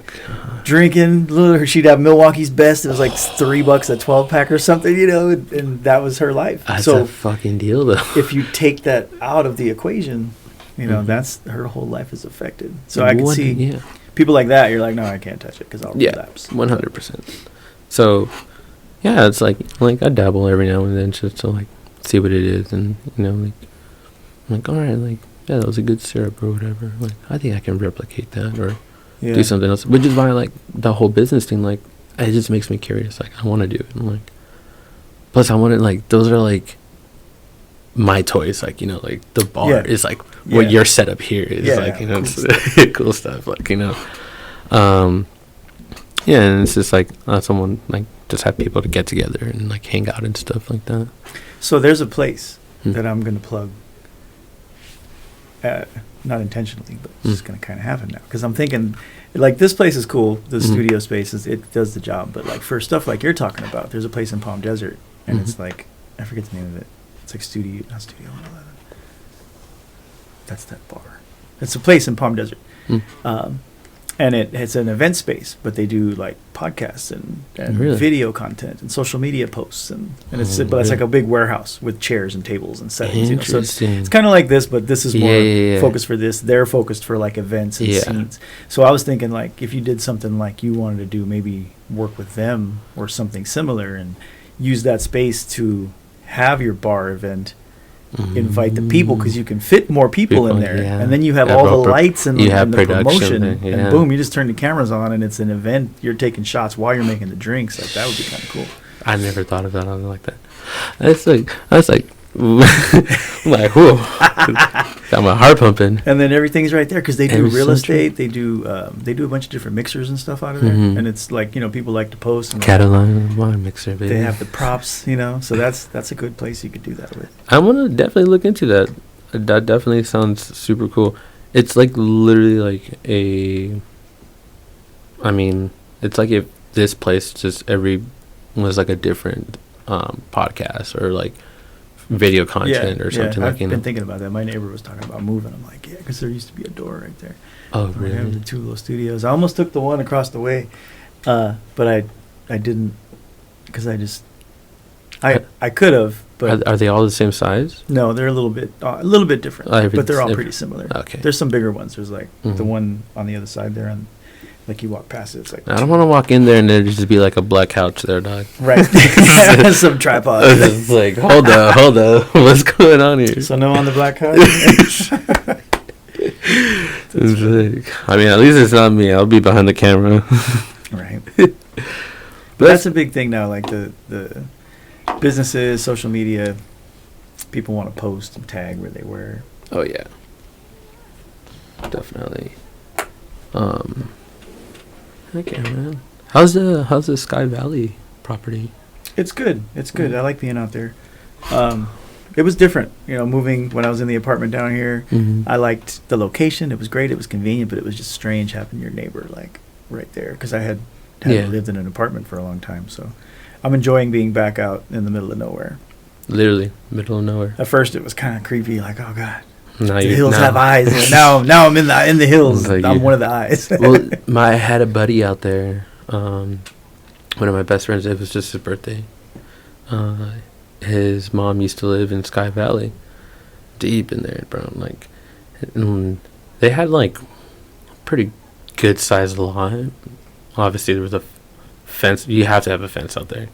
drinking. She'd have Milwaukee's Best. It was like $3 a 12-pack or something, you know, and that was her life. That's so a fucking deal, though. if you take that out of the equation, you know, that's her whole life is affected. So I can see people like that. You're like, no, I can't touch it because I'll relapse. 100%. So, yeah, it's like I dabble every now and then just to, like, see what it is, and, you know, like, I'm like, all right, like, yeah, that was a good syrup or whatever. Like, I think I can replicate that or do something else. Which is why, like, the whole business thing, like, it just makes me curious. Like, I want to do it. I'm like, plus I want to, like, those are, like, my toys. Like, you know, like, the bar is, like, what your setup here is. Like, you know, cool, cool stuff. Like, you know, yeah, and it's just, like, someone, like, just have people to get together and, like, hang out and stuff like that. So there's a place that I'm going to plug, not intentionally, but it's just going to kind of happen now. Because I'm thinking, like, this place is cool. The studio space, it does the job. But, like, for stuff like you're talking about, there's a place in Palm Desert. And it's like, I forget the name of it. It's like not Studio 111. That's that bar. It's a place in Palm Desert. And it's an event space, but they do, like, podcasts and really? video content and social media posts, and it's it's like a big warehouse with chairs and tables and settings. You know? So it's kind of like this, but this is more focused for this. They're focused for, like, events and scenes. So I was thinking, like, if you did something like you wanted to do, maybe work with them or something similar, and use that space to have your bar event, invite the people because you can fit more people in there, yeah. and then you have Yeah, all bro, the lights and, you have and the production promotion, there, yeah. and boom, you just turn the cameras on, and it's an event. You're taking shots while you're making the drinks. Like that would be kind of cool. I never thought of that on like that. That's like I'm like, whoa, got my heart pumping. And then everything's right there because they do And it's real so estate. They do a bunch of different mixers and stuff out of there, Mhm. and it's like people like to post. And Catalan wine mixer, baby. they have the props, so that's a good place you could do that with. I want to definitely look into that. That definitely sounds super cool. It's like literally like it's like if this place just was like a different podcast or like video content or something I've like, you been know. thinking about that. My neighbor was talking about moving. I'm like, yeah, because there used to be a door right there. Oh, We have really? the two little studios. I almost took the one across the way, but I didn't because I could have, but Are they all the same size? no, they're a little bit different, but they're all pretty similar. Okay. There's some bigger ones. There's like the Mhm. one on the other side there, and like you walk past it, it's like I don't want to walk in there and there just be like a black couch there, dog. right, some tripod. It's like, hold up, what's going on here? So no on the black couch. It's like, I mean, at least it's not me. I'll be behind the camera. Right. But that's a big thing now. Like the businesses, social media, people want to post and tag where they were. Oh yeah, definitely. Okay, man. How's the Sky Valley property? It's good. It's good. I like being out there. It was different, moving when I was in the apartment down here. Mm-hmm. I liked the location. It was great. It was convenient, but it was just strange having your neighbor like right there because I had Yeah. lived in an apartment for a long time. So I'm enjoying being back out in the middle of nowhere. Literally middle of nowhere. At first, it was kind of creepy, like, oh god, Now the you hills have eyes. And now I'm in the hills. Like I'm you- one of the eyes. Well, I had a buddy out there. One of my best friends. It was just his birthday. His mom used to live in Sky Valley, deep in there, bro. Like, they had like pretty good sized lot. Obviously, there was a fence. You have to have a fence out there.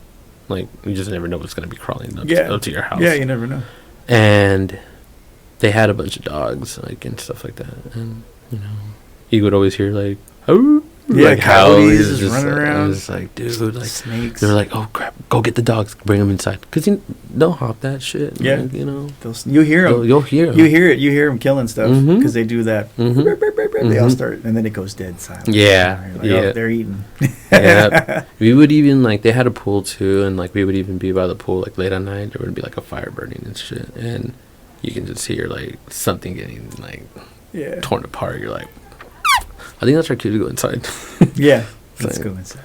Like, you just never know what's gonna be crawling up to your house. Yeah, you never know. And they had a bunch of dogs, like, and stuff like that. And you would always hear like, oh. Yeah, like coyotes just running around. I was like, dude, like Snakes. they were like, oh crap, go get the dogs, bring them inside, cause they'll hop that shit. Yeah. like, You hear them. you'll hear 'em. You hear them killing stuff Mhm. because they do that. Mhm. They all Mhm. start, and then it goes dead silent. Yeah, You're like, yeah. Oh, they're eating. Yeah, we would even like they had a pool too, and like we would even be by the pool like late at night. There would be like a fire burning and shit, and you can just hear like something getting like Yeah. torn apart. You're like, I think that's our cue to go inside. Yeah. Let's So- go inside.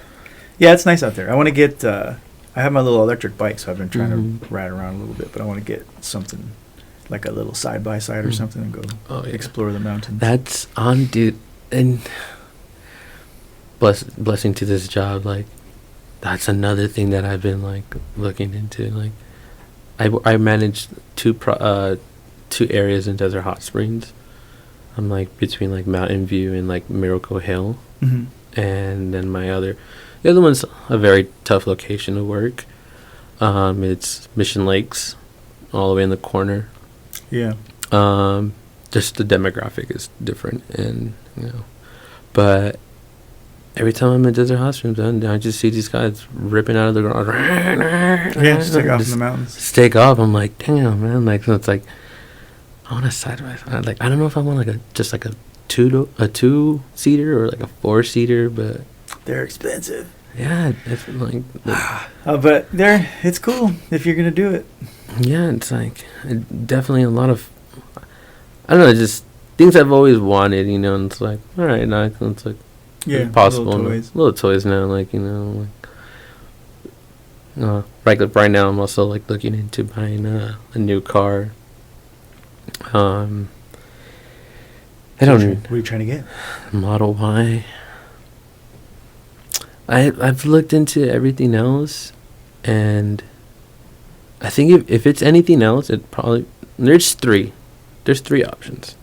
Yeah, it's nice out there. I want to get. I have my little electric bike, so I've been trying Mhm. to ride around a little bit, but I want to get something like a little side by side or Mm. something and go Oh, yeah. explore the mountains. That's on, dude, and blessing to this job. Like, that's another thing that I've been like looking into. Like, I managed two areas in Desert Hot Springs. I'm like between like Mountain View and like Miracle Hill, Mhm. and then the other one's a very tough location to work. It's Mission Lakes, all the way in the corner. Yeah. Just the demographic is different, and but every time I'm in Desert Hot Springs, I just see these guys ripping out of the ground. Yeah, just take off in the mountains. Just take off. I'm like, damn, man. Like, so it's like, I want a side by side. Like, I don't know if I want like a two-seater or like a four-seater, but They're expensive. yeah, it's like, But it's cool if you're gonna do it. yeah, it's like definitely a lot of, I don't know, just things I've always wanted, and it's like, all right, now it's like Yeah, possible. little now. toys. Little toys now, like, right now I'm also like looking into buying a new car. I don't What are you trying to get? Model Y. I've looked into everything else, and I think if it's anything else, it probably there's three options.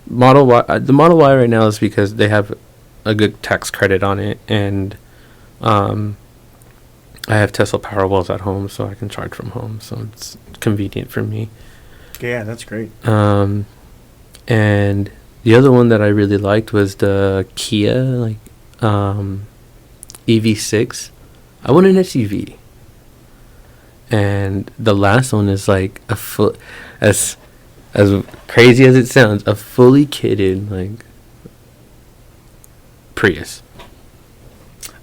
Model Y, the Model Y right now is because they have a good tax credit on it, and I have Tesla Powerwalls at home, so I can charge from home, so it's convenient for me. Yeah, that's great. And the other one that I really liked was the Kia EV6. I want an SUV. And the last one is like as crazy as it sounds, a fully kitted like Prius.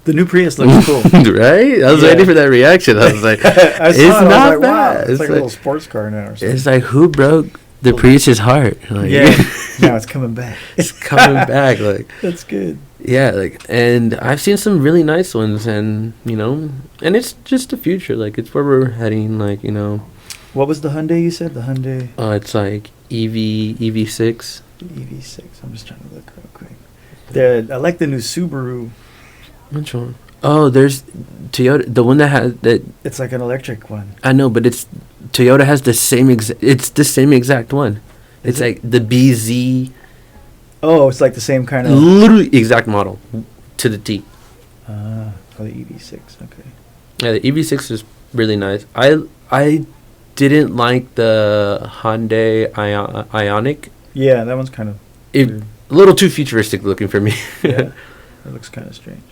The new Prius looks cool. Right? I was waiting for that reaction. I was like, it's not bad. Wow, it's like a little sports car now or something. It's like, who broke the Prius's heart? Like, yeah. Now it's coming back. It's coming back. Like, that's good. Yeah, like, and I've seen some really nice ones, and and it's just the future. Like, it's where we're heading. Like, What was the Hyundai you said? The Hyundai. It's like EV6. EV6. I'm just trying to look real quick. I like the new Subaru. Which one? Oh, there's Toyota. The one that has that. It's like an electric one. I know, but Toyota has the same it's the same exact one. It's like the BZ. Oh, it's like the same kind of. Literally exact model to the T. For the EV6, okay. Yeah, the EV6 is really nice. I didn't like the Hyundai Ioniq. Yeah, that one's kind of a little too futuristic looking for me. Yeah, it looks kind of strange.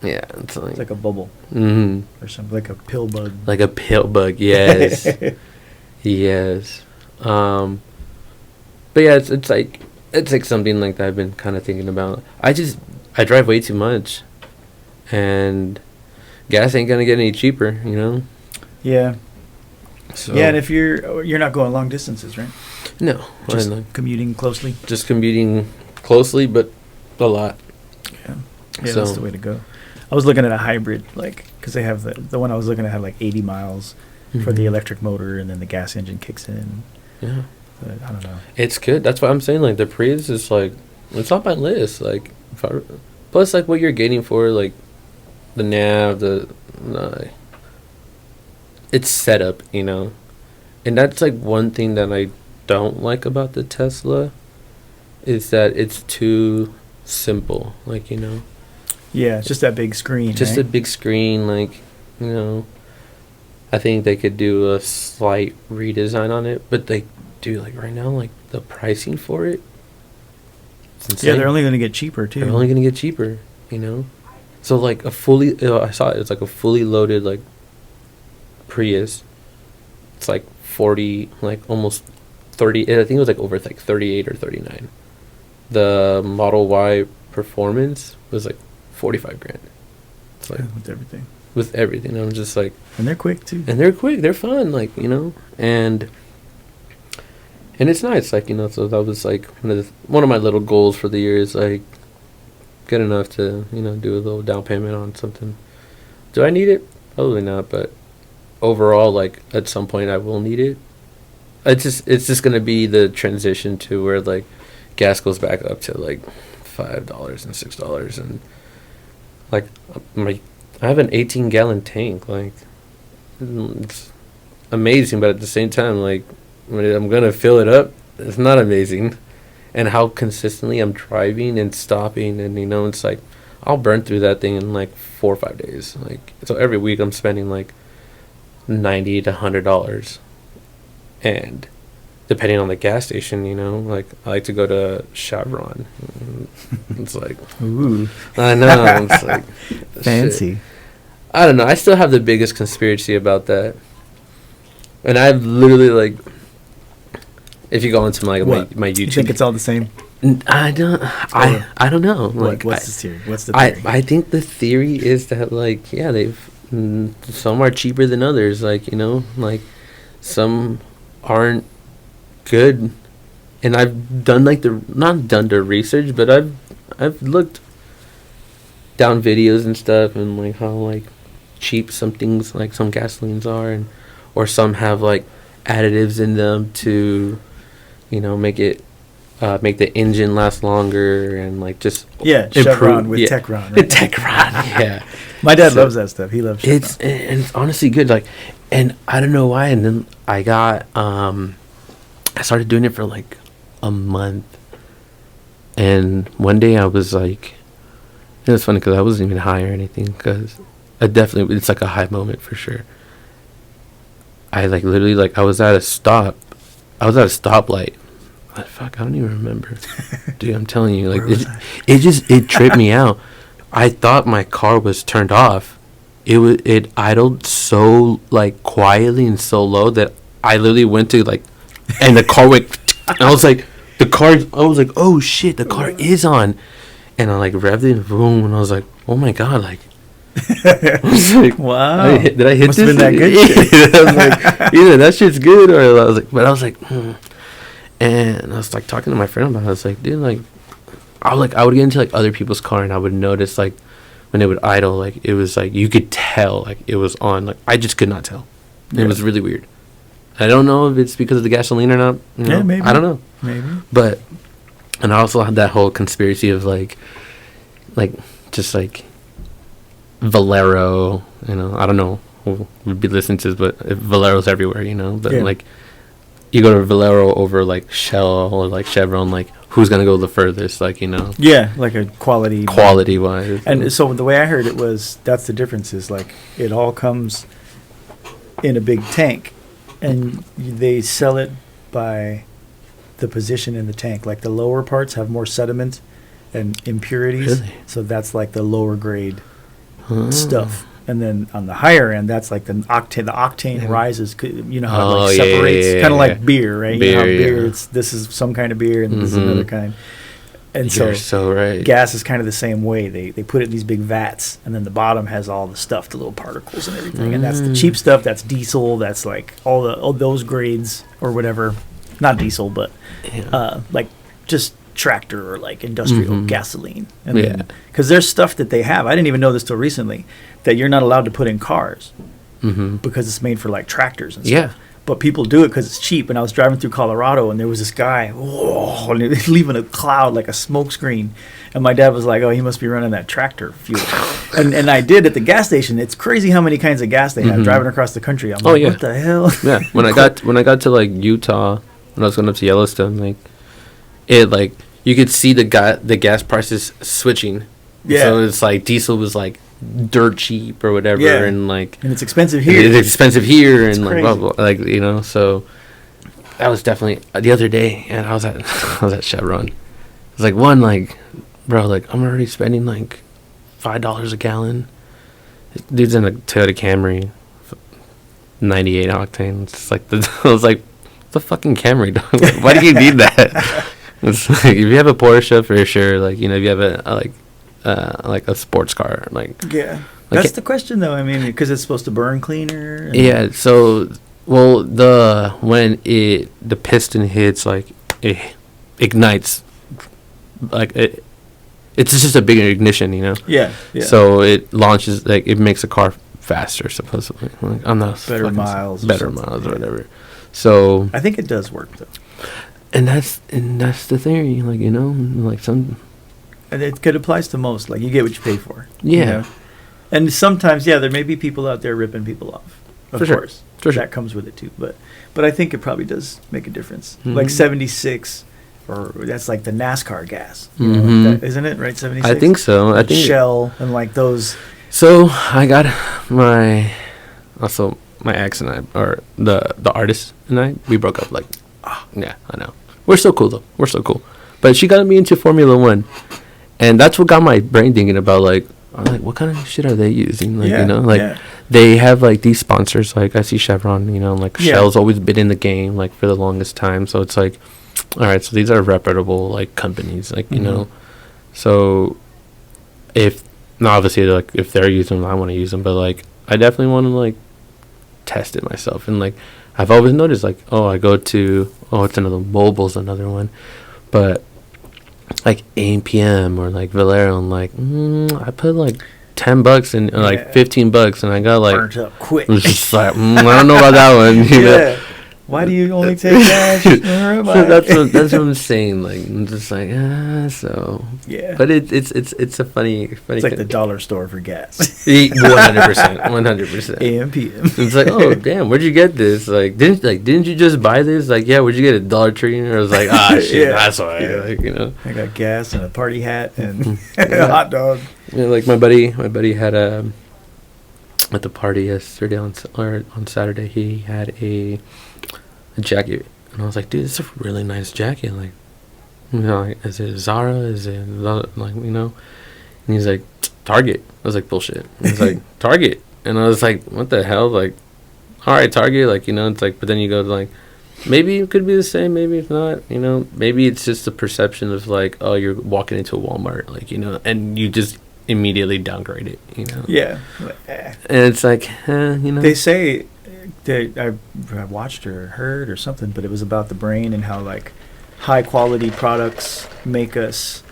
Yeah, it's like a bubble. Mm-hmm. Or something, like a pill bug. Like a pill bug, yes. Yes. But yeah, it's like something like that I've been kind of thinking about. I drive way too much, and gas ain't gonna get any cheaper, Yeah. So yeah, and if you're not going long distances, right? No, just commuting closely. Just commuting closely, but a lot. Yeah, so that's the way to go. I was looking at a hybrid, because they have the one I was looking at had like 80 miles for the electric motor, and then the gas engine kicks in. Yeah. But I don't know. It's good. That's what I'm saying. Like, the Prius is like, it's on my list. Like, plus like what you're getting for like the nav, it's set up, and that's like one thing that I don't like about the Tesla, is that it's too simple. Like, Yeah, it's just that big screen. Just right? a big screen. Like, I think they could do a slight redesign on it, but they do, like, right now, like, the pricing for it, it's insane. Yeah, they're only going to get cheaper too. They're only going to get cheaper, So like I saw it. It's like a fully loaded like Prius. It's like 40, like almost 30. I think it was like over like 38 or 39. The Model Y Performance was like 45 grand. It's like with everything. With everything, I'm just like. And they're quick too. And they're quick. They're fun, like, and it's nice, like, So that was like one of my little goals for the year is like get enough to do a little down payment on something. Do I need it? Probably not, but overall, like, at some point I will need it. It's just gonna be the transition to where like gas goes back up to like $5 and $6, and like I have an 18-gallon tank. Like, it's amazing, but at the same time, like, when I'm gonna fill it up, it's not amazing. And how consistently I'm driving and stopping, and it's like I'll burn through that thing in like 4 or 5 days. Like, so every week I'm spending like $90 to $100, and depending on the gas station, like I like to go to Chevron. It's like, ooh, I know, it's like fancy. Shit. I don't know. I still have the biggest conspiracy about that, and I've literally like. If you go into my YouTube, you think it's all the same? I don't. I don't know. Like, what's the theory? What's the theory? I think the theory is that, like, yeah, some are cheaper than others. Like, like some aren't good, and I've done like not done the research, but I've looked down videos and stuff, and like how like cheap some things like some gasolines are, or some have like additives in them to make the engine last longer, and like just improve. Chevron with Techron. Right? Techron, yeah. My dad loves that stuff. He loves Chevron. It's honestly good. Like, and I don't know why. And then I got I started doing it for like a month, and one day I was like, it was funny because I wasn't even high or anything, because it's like a high moment for sure. I like literally like I was at a stop. I was at a stoplight. Fuck, I don't even remember. Dude, I'm telling you, like, Where was it tripped me out. I thought my car was turned off. It idled so, like, quietly and so low that I literally went to, like, and the car went, and I was like, oh shit, the car is on. And I, like, revved it, boom, and I was like, oh my god, like, I was like, wow. did I hit Must this? have been that good shit. I was like, either that shit's good or I was like, And I was like talking to my friend about it. I was like, dude, like, I would get into like other people's car and I would notice like when it would idle, like it was like you could tell like it was on. Like I just could not tell. It was really weird. I don't know if it's because of the gasoline or not. You know? Yeah, maybe. I don't know. Maybe. But and I also had that whole conspiracy of like just like Valero. You know, I don't know who would be listening to this, but Valero's everywhere. You know, but like. You go to Valero over like Shell or like Chevron, like who's gonna go the furthest? Like Yeah, like a quality wise. And so the way I heard it was that's the difference is like it all comes in a big tank, and they sell it by the position in the tank. Like the lower parts have more sediment and impurities, so that's like the lower grade stuff. And then on the higher end, that's like the octane rises. You know how it like separates, kind of like beer, right? Beer, you know how beer, this is some kind of beer, and this is another kind. And You're so right. Gas is kind of the same way. They put it in these big vats, and then the bottom has all the stuff, the little particles and everything. And that's the cheap stuff. That's diesel. That's like all those grades or whatever. Not diesel, but like just tractor or like industrial gasoline. And then because there's stuff that they have. I didn't even know this till recently that you're not allowed to put in cars because it's made for like tractors and stuff. Yeah. But people do it because it's cheap. And I was driving through Colorado, and there was this guy, and he was leaving a cloud like a smoke screen. And my dad was like, "Oh, he must be running that tractor fuel." and I did at the gas station. It's crazy how many kinds of gas they have driving across the country. I'm like, what the hell? Yeah. When I got to like Utah, when I was going up to Yellowstone, like it like you could see the gas prices switching. Yeah. So it's like diesel was like dirt cheap or whatever, and like and it's expensive here. It's expensive here, it's and crazy. like blah, blah, like you know. So that was definitely the other day, and I was at Chevron. It's like like, bro, like I'm already spending like $5 a gallon. Dude's in a Toyota Camry, 98 octane. It's like I was like, the fucking Camry, dog. Like, why do you need that? It's like if you have a Porsche for sure, like if you have like a sports car, like that's the question though. I mean, because it's supposed to burn cleaner. Yeah. So, well, when the piston hits, like it ignites, like it's just a bigger ignition, you know. Yeah. So it launches, like it makes a car faster, supposedly. Like I'm not better miles, or whatever. So I think it does work though. And that's the theory, like like some. And it applies to most. Like you get what you pay for. Yeah. You know? And sometimes, there may be people out there ripping people off. Of course, that comes with it too. But I think it probably does make a difference. Like 76, or that's like the NASCAR gas, like that, isn't it? Right, 76. I think so. I think Shell and like those. So I got my ex and I, or the artist and I, we broke up. Like, yeah, I know. We're so cool though. We're so cool. But she got me into Formula One. And that's what got my brain thinking about, like, I'm like, what kind of shit are they using? Like, they have, like, these sponsors. Like, I see Chevron, like, Shell's always been in the game, like, for the longest time. So it's like, all right, so these are reputable, like, companies, like, you know. So obviously, like, if they're using them, I want to use them. But, like, I definitely want to, like, test it myself. And, like, I've always noticed, like, I go to, it's another, Mobil's another one. But like AMPM or like Valero, and like I put like $10 and like $15, and I got like burnt up quick. It was just like I don't know about that one. You know? Why do you only take cash? So that's what I'm saying. Like I'm just like so. Yeah. But it's a funny. It's like the dollar store for gas. 100%. AMPM. It's like, oh damn, where'd you get this? Like didn't you just buy this? Like where'd you get it? Dollar Tree? And I was like, shit, that's why. Yeah. I got gas and a party hat and a hot dog. Yeah, like my buddy had at the party yesterday on Saturday. He had a jacket And I was like, dude, it's a really nice jacket. Like, you know, like, is it Zara? Is it, like, you know? And he's like, Target. I was like, bullshit. And he's like, Target. And I was like, what the hell? Like, all right, Target. Like, you know, it's like, but then you go to, like, maybe it could be the same, maybe it's not, you know. Maybe it's just the perception of, like, oh, you're walking into a Walmart, like, you know, and you just immediately downgrade it, you know. Yeah. And it's like, you know. They say, I watched or heard or something, but it was about the brain and how, like, high-quality products make us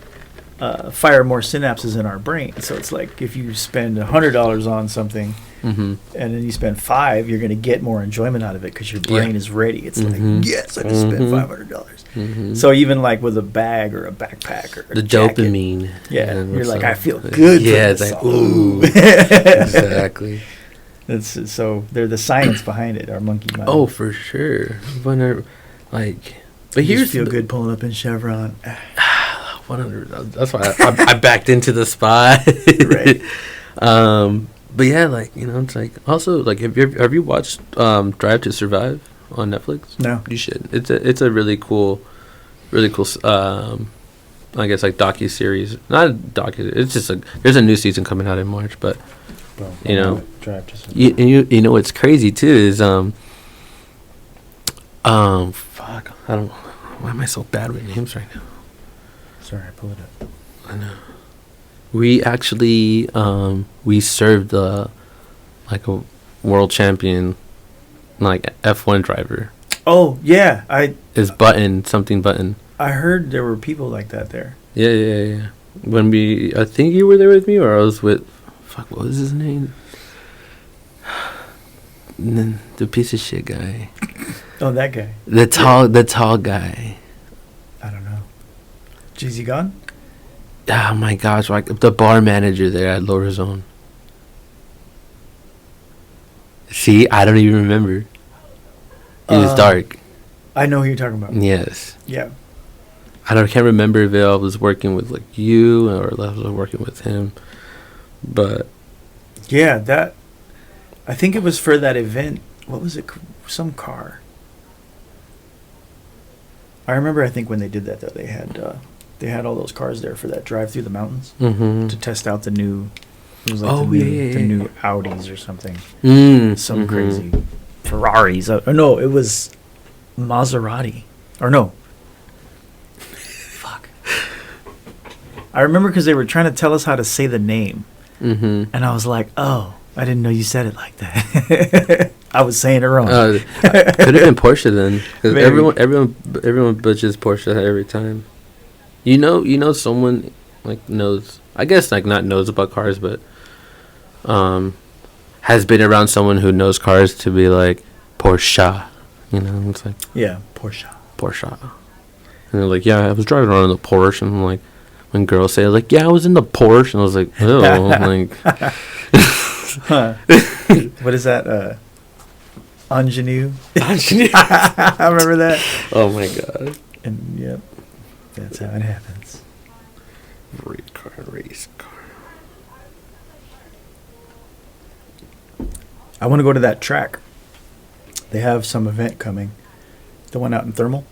fire more synapses in our brain. So it's like if you spend $100 on something, and then you spend $5, you're going to get more enjoyment out of it because your brain is ready. It's like, yes, I just spent $500. So even like with a bag or a backpack or the jacket, dopamine, you're like, I feel good. Yeah, it's like, ooh, exactly. So they're the science behind it. Our monkey mind. Oh, for sure. But here's feel good pulling up in Chevron. 100. That's why I backed into the spot. Right. But yeah, like, you know, it's like also like have you watched Drive to Survive on Netflix? No. You should. It's a really cool I guess like docu-series. Not a docu. It's just there's a new season coming out in March, but Well, you know, Drive to Survive. you know what's crazy too is fuck, I don't, why am I so bad with names right now? Sorry, I pulled it up. I know. We actually we served like a world champion, like F1 driver. Oh yeah, I Button. I heard there were people like that there. Yeah. When I think you were there with me, or I was with, fuck, what was his name? The piece of shit guy. Oh, that guy. The tall guy. I don't know. Jeezy gone? Oh my gosh, like the bar manager there at Lower Zone. See, I don't even remember. It was dark. I know who you're talking about. Yes. Yeah. Can't remember if I was working with like you or if I was working with him, but yeah, I think it was for that event. What was it? Some car. I remember. I think when they did that, though, they had all those cars there for that drive through the mountains to test out the new. It was like the new Audis or something. Some crazy Ferraris. No, it was Maserati. Or no. Fuck. I remember because they were trying to tell us how to say the name, and I was like, "Oh, I didn't know you said it like that." I was saying it wrong. Could have been Porsche then, because everyone butchers Porsche every time. You know, someone like knows. I guess like not knows about cars, but has been around someone who knows cars to be like Porsche. You know, it's like Porsche. And they're like, yeah, I was driving around in the Porsche, and I'm like, when girls say like, yeah, I was in the Porsche, and I was like, oh, like. What is that? Ingenue. I remember that. Oh my god. And yep, that's how it happens. Race car. I want to go to that track. They have some event coming. The one out in Thermal.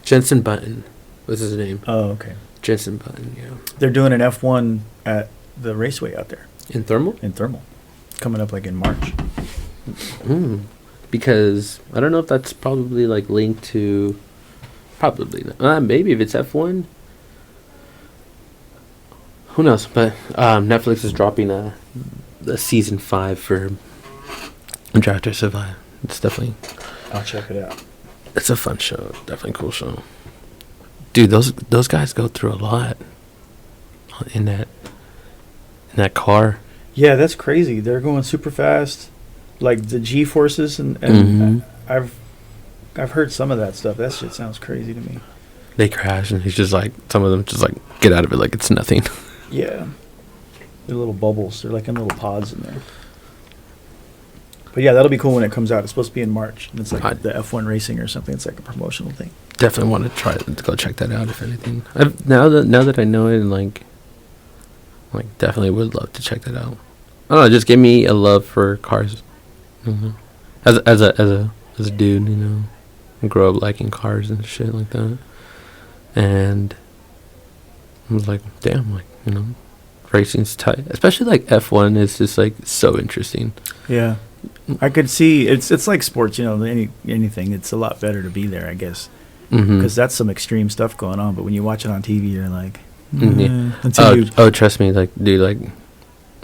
Jensen Button was his name. Oh, okay. Jensen Button, yeah. They're doing an F1 at the raceway out there. In Thermal? In Thermal. Coming up like in March. Because I don't know if that's probably like linked to, probably not. Maybe if it's F1. Who knows? But Netflix is dropping a season 5 for Drive to Survive. It's definitely. I'll check it out. It's a fun show. Definitely a cool show. Dude, those guys go through a lot in that car. Yeah, that's crazy. They're going super fast, like the G forces, and I've heard some of that stuff. That shit sounds crazy to me. They crash, and he's just like, some of them just like get out of it like it's nothing. Yeah, they're little bubbles. They're like in little pods in there. But yeah, that'll be cool when it comes out. It's supposed to be in March, and it's like the F1 racing or something. It's like a promotional thing. Definitely want to try to go check that out. If anything, now that I know it, and like definitely would love to check that out. I don't know, just give me a love for cars. As a dude, you know, grow up liking cars and shit like that. And I was like, damn, like, you know, racing's tight. Especially like F1 is just like so interesting. Yeah. I could see it's like sports, you know, anything. It's a lot better to be there, I guess, because that's some extreme stuff going on. But when you watch it on TV, you're like, trust me, like, dude,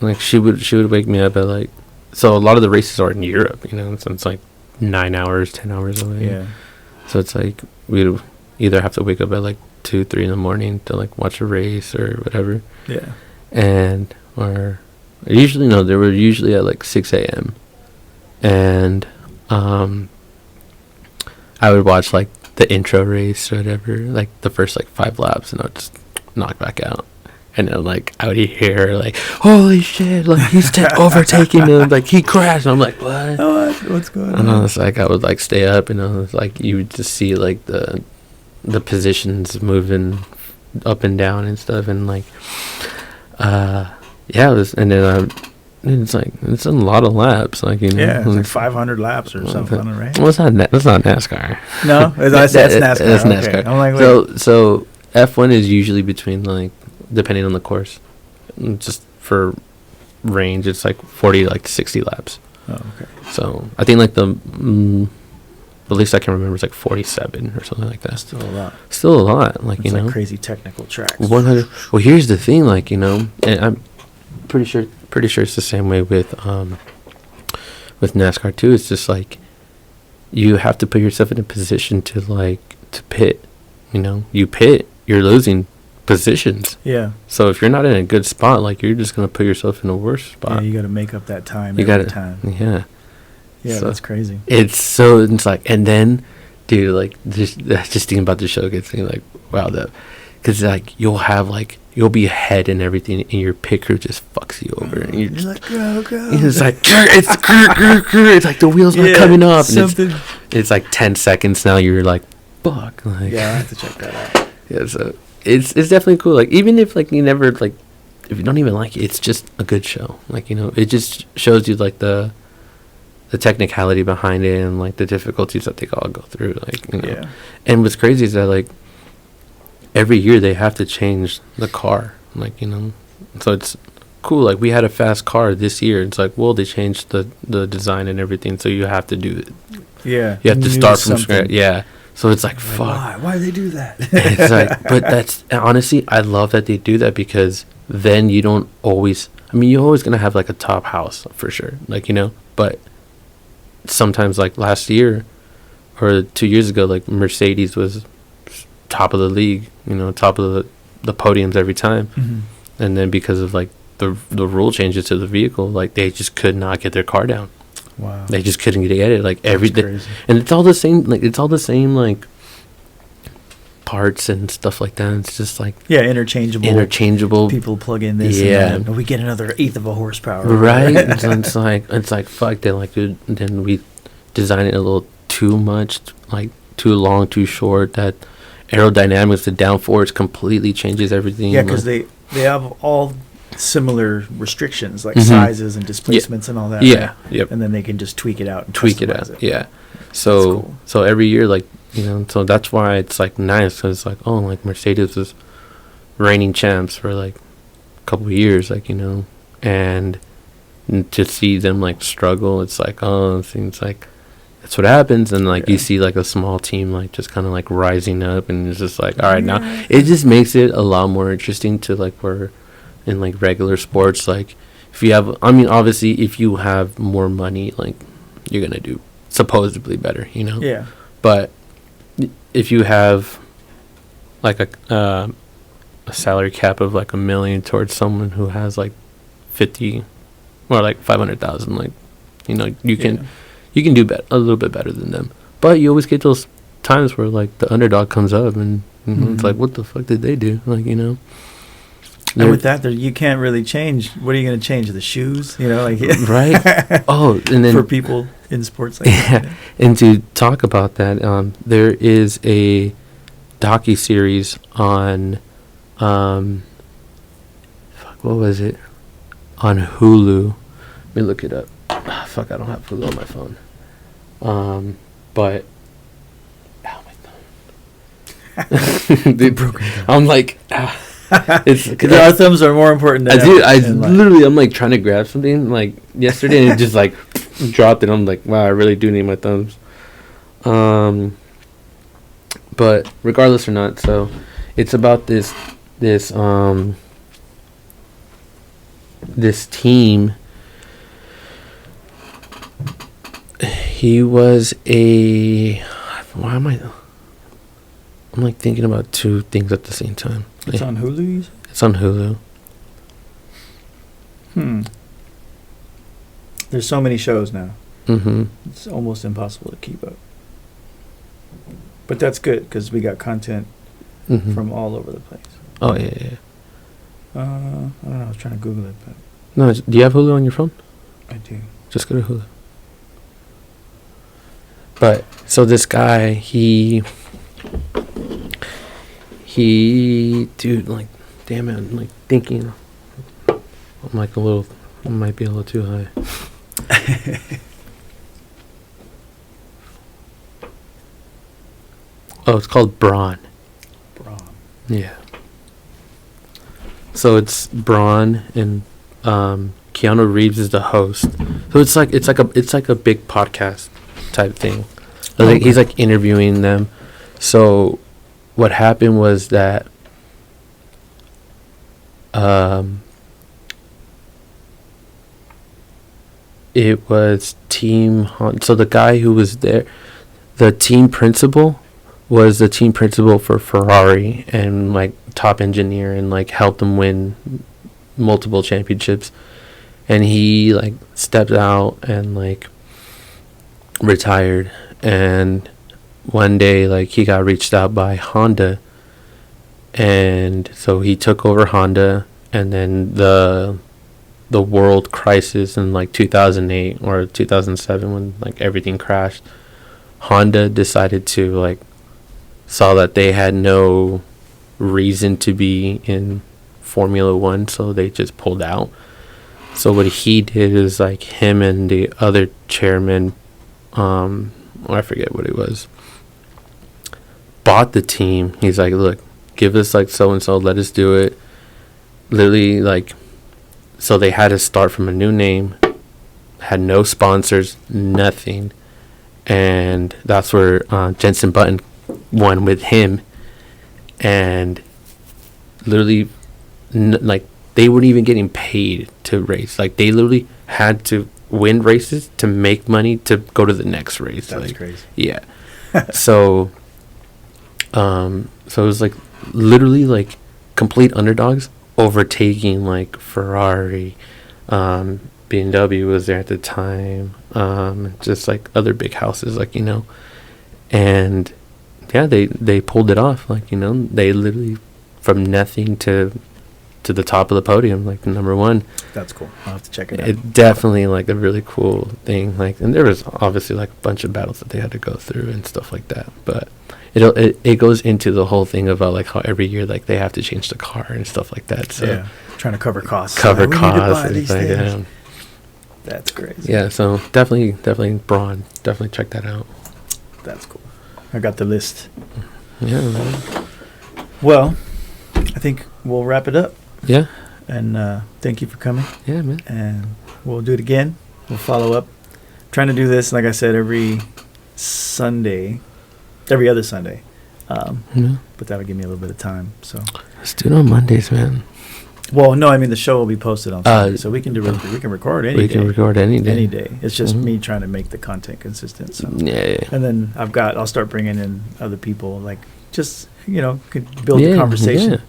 like she would wake me up at like, so a lot of the races are in Europe, you know, so it's like 9 hours, 10 hours away. Yeah. So it's like we'd either have to wake up at like 2, 3 in the morning to like watch a race or whatever. Yeah. And or usually no, they were usually at like 6 a.m. And I would watch like the intro race or whatever, like the first like 5 laps, and I would just knock back out. And then like I would hear like, holy shit, like he's overtaking him, like he crashed. And I'm like, what? What's going on? And I was like, I would like stay up, and I was like, you would just see like the positions moving up and down and stuff, and like yeah, it was, and then it's like it's a lot of laps, like, you know. Yeah, it's like 500 laps or something, right? Well, that's not NASCAR. No, that's NASCAR. That's Okay. NASCAR. I'm like, so F1 is usually between, like, depending on the course, just for range, it's like 40 to like 60 laps. Oh, okay. So I think like the least I can remember is like 47 or something like that. Still a lot. Still a lot, like, it's, you know, like crazy technical tracks. 100. Well, here's the thing, like, you know, and I'm pretty sure it's the same way with NASCAR too. It's just like you have to put yourself in a position to pit. You know, you pit, you're losing positions. Yeah. So if you're not in a good spot, like, you're just gonna put yourself in a worse spot. Yeah, you got to make up that time. You every got time. Yeah. Yeah, So that's crazy. it's like, and then, dude, like, just thinking about the show gets me like, wow, because like you'll be ahead and everything, and your pit crew just fucks you over, and you're like, go. It's like it's like the wheels are coming up, Something. and it's like 10 seconds now. You're like, fuck, like, Yeah, I have to check that out. yeah. So it's definitely cool. Like, even if like you never like, if you don't even like it, it's just a good show. Like, you know, it just shows you like the technicality behind it, and like the difficulties that they all go through. Like, you know. Yeah. And what's crazy is that like every year they have to change the car. Like, you know, so it's cool. Like, we had a fast car this year. It's like, well, they changed the design and everything, so you have to do it. Yeah. You have to start from scratch. Yeah. So it's like, fuck. Why do they do that? It's like, but that's honestly, I love that they do that, because then you don't always, I mean, you're always going to have like a top house for sure. Like, you know, but sometimes like last year or 2 years ago, like Mercedes was top of the league, you know, top of the podiums every time. Mm-hmm. And then because of like the rule changes to the vehicle, like they just could not get their car down. Wow. They just couldn't get it. Like everything, crazy. and it's all the same. Like, it's all the same, like parts and stuff like that. It's just like interchangeable. People plug in this. Yeah. And we get another eighth of a horsepower. Right. So it's like fuck. Then we design it a little too much, like too long, too short. That aerodynamics, the downforce completely changes everything. Yeah, because they have all similar restrictions, like Mhm. sizes and displacements and all that. Yeah. Right? Yep. And then they can just tweak it out and Tweak it customize out. Yeah. So cool. so every year, like, you know, so that's why it's like nice, because it's like, oh, like Mercedes was reigning champs for like a couple of years, like, you know, and to see them like struggle, it's like, oh, it seems like that's what happens. And like, you see like a small team like just kind of like rising up, and it's just like, all right, now it just makes it a lot more interesting to like where in like regular sports, like if you have, I mean, obviously if you have more money, like you're gonna do supposedly better, you know. Yeah. But if you have like a salary cap of like $1 million towards someone who has like 50 or like 500,000, like, you know, you can do a little bit better than them. But you always get those times where like the underdog comes up, and you know, it's like, what the fuck did they do? Like, you know. And with that, you can't really change. What are you going to change? The shoes? You know, like right. Oh, and then for people in sports like that. And to talk about that, there is a docu-series on what was it? On Hulu. Let me look it up. I don't have Hulu on my phone. But Dude, Broken thumb. I'm like, it's Because our thumbs are more important than I'm like trying to grab something like yesterday and it just like dropped it. I'm like, wow, I really do need my thumbs. But regardless or not, so it's about this team. He was why am I'm like thinking about two things at the same time. It's on Hulu, you said? It's on Hulu. There's so many shows now. Mm-hmm. It's almost impossible to keep up. But that's good because we got content from all over the place. Oh, yeah. I don't know. I was trying to Google it, but No, do you have Hulu on your phone? I do. Just go to Hulu. But, so this guy, he, dude, like, damn it, I'm like thinking, I'm like I might be a little too high. Oh, it's called Braun. Yeah. So it's Braun and Keanu Reeves is the host. So it's like a big podcast type thing. So like he's like interviewing them. So what happened was that it was so the guy who was there, the team principal was the team principal for Ferrari and like top engineer and like helped them win multiple championships. And he like stepped out and like retired. And one day like he got reached out by Honda. And so he took over Honda, and then the world crisis in like 2008 or 2007 when like everything crashed, Honda decided to like saw that they had no reason to be in Formula One, so they just pulled out. So what he did is like him and the other chairman, I forget what it was, bought the team. He's like, look, give us like so and so, let us do it. Literally like, so they had to start from a new name, had no sponsors, nothing, and that's where Jensen Button won with him. And literally like they weren't even getting paid to race. Like they literally had to win races to make money to go to the next race. That's like, crazy. Yeah. So it was like literally like complete underdogs overtaking like Ferrari, BMW was there at the time, just like other big houses, like, you know, and yeah, they pulled it off. Like, you know, they literally from nothing to the top of the podium, like number one. That's cool. I'll have to check it out. It definitely like a really cool thing. Like, and there was obviously like a bunch of battles that they had to go through and stuff like that. But it goes into the whole thing about like how every year like they have to change the car and stuff like that. So yeah, trying to cover costs. Cover we costs. Need to buy these like, things. That's crazy. Yeah, so definitely Braun. Definitely check that out. That's cool. I got the list. Yeah, man. Well, I think we'll wrap it up. Yeah. And thank you for coming. Yeah, man. And we'll do it again. We'll follow up. Trying to do this, like I said, every other Sunday. But that'll give me a little bit of time. So let's do it on Mondays, man. Well, no, I mean the show will be posted on Sunday, so we can record any day. We can record any day. Any day. It's just me trying to make the content consistent. So. Yeah. And then I'll start bringing in other people, like just could build the conversation. Yeah.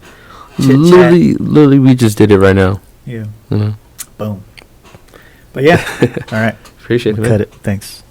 Literally, we just did it right now. Yeah. Mm-hmm. Boom. But yeah. All right. Appreciate it, man. Cut it. Thanks.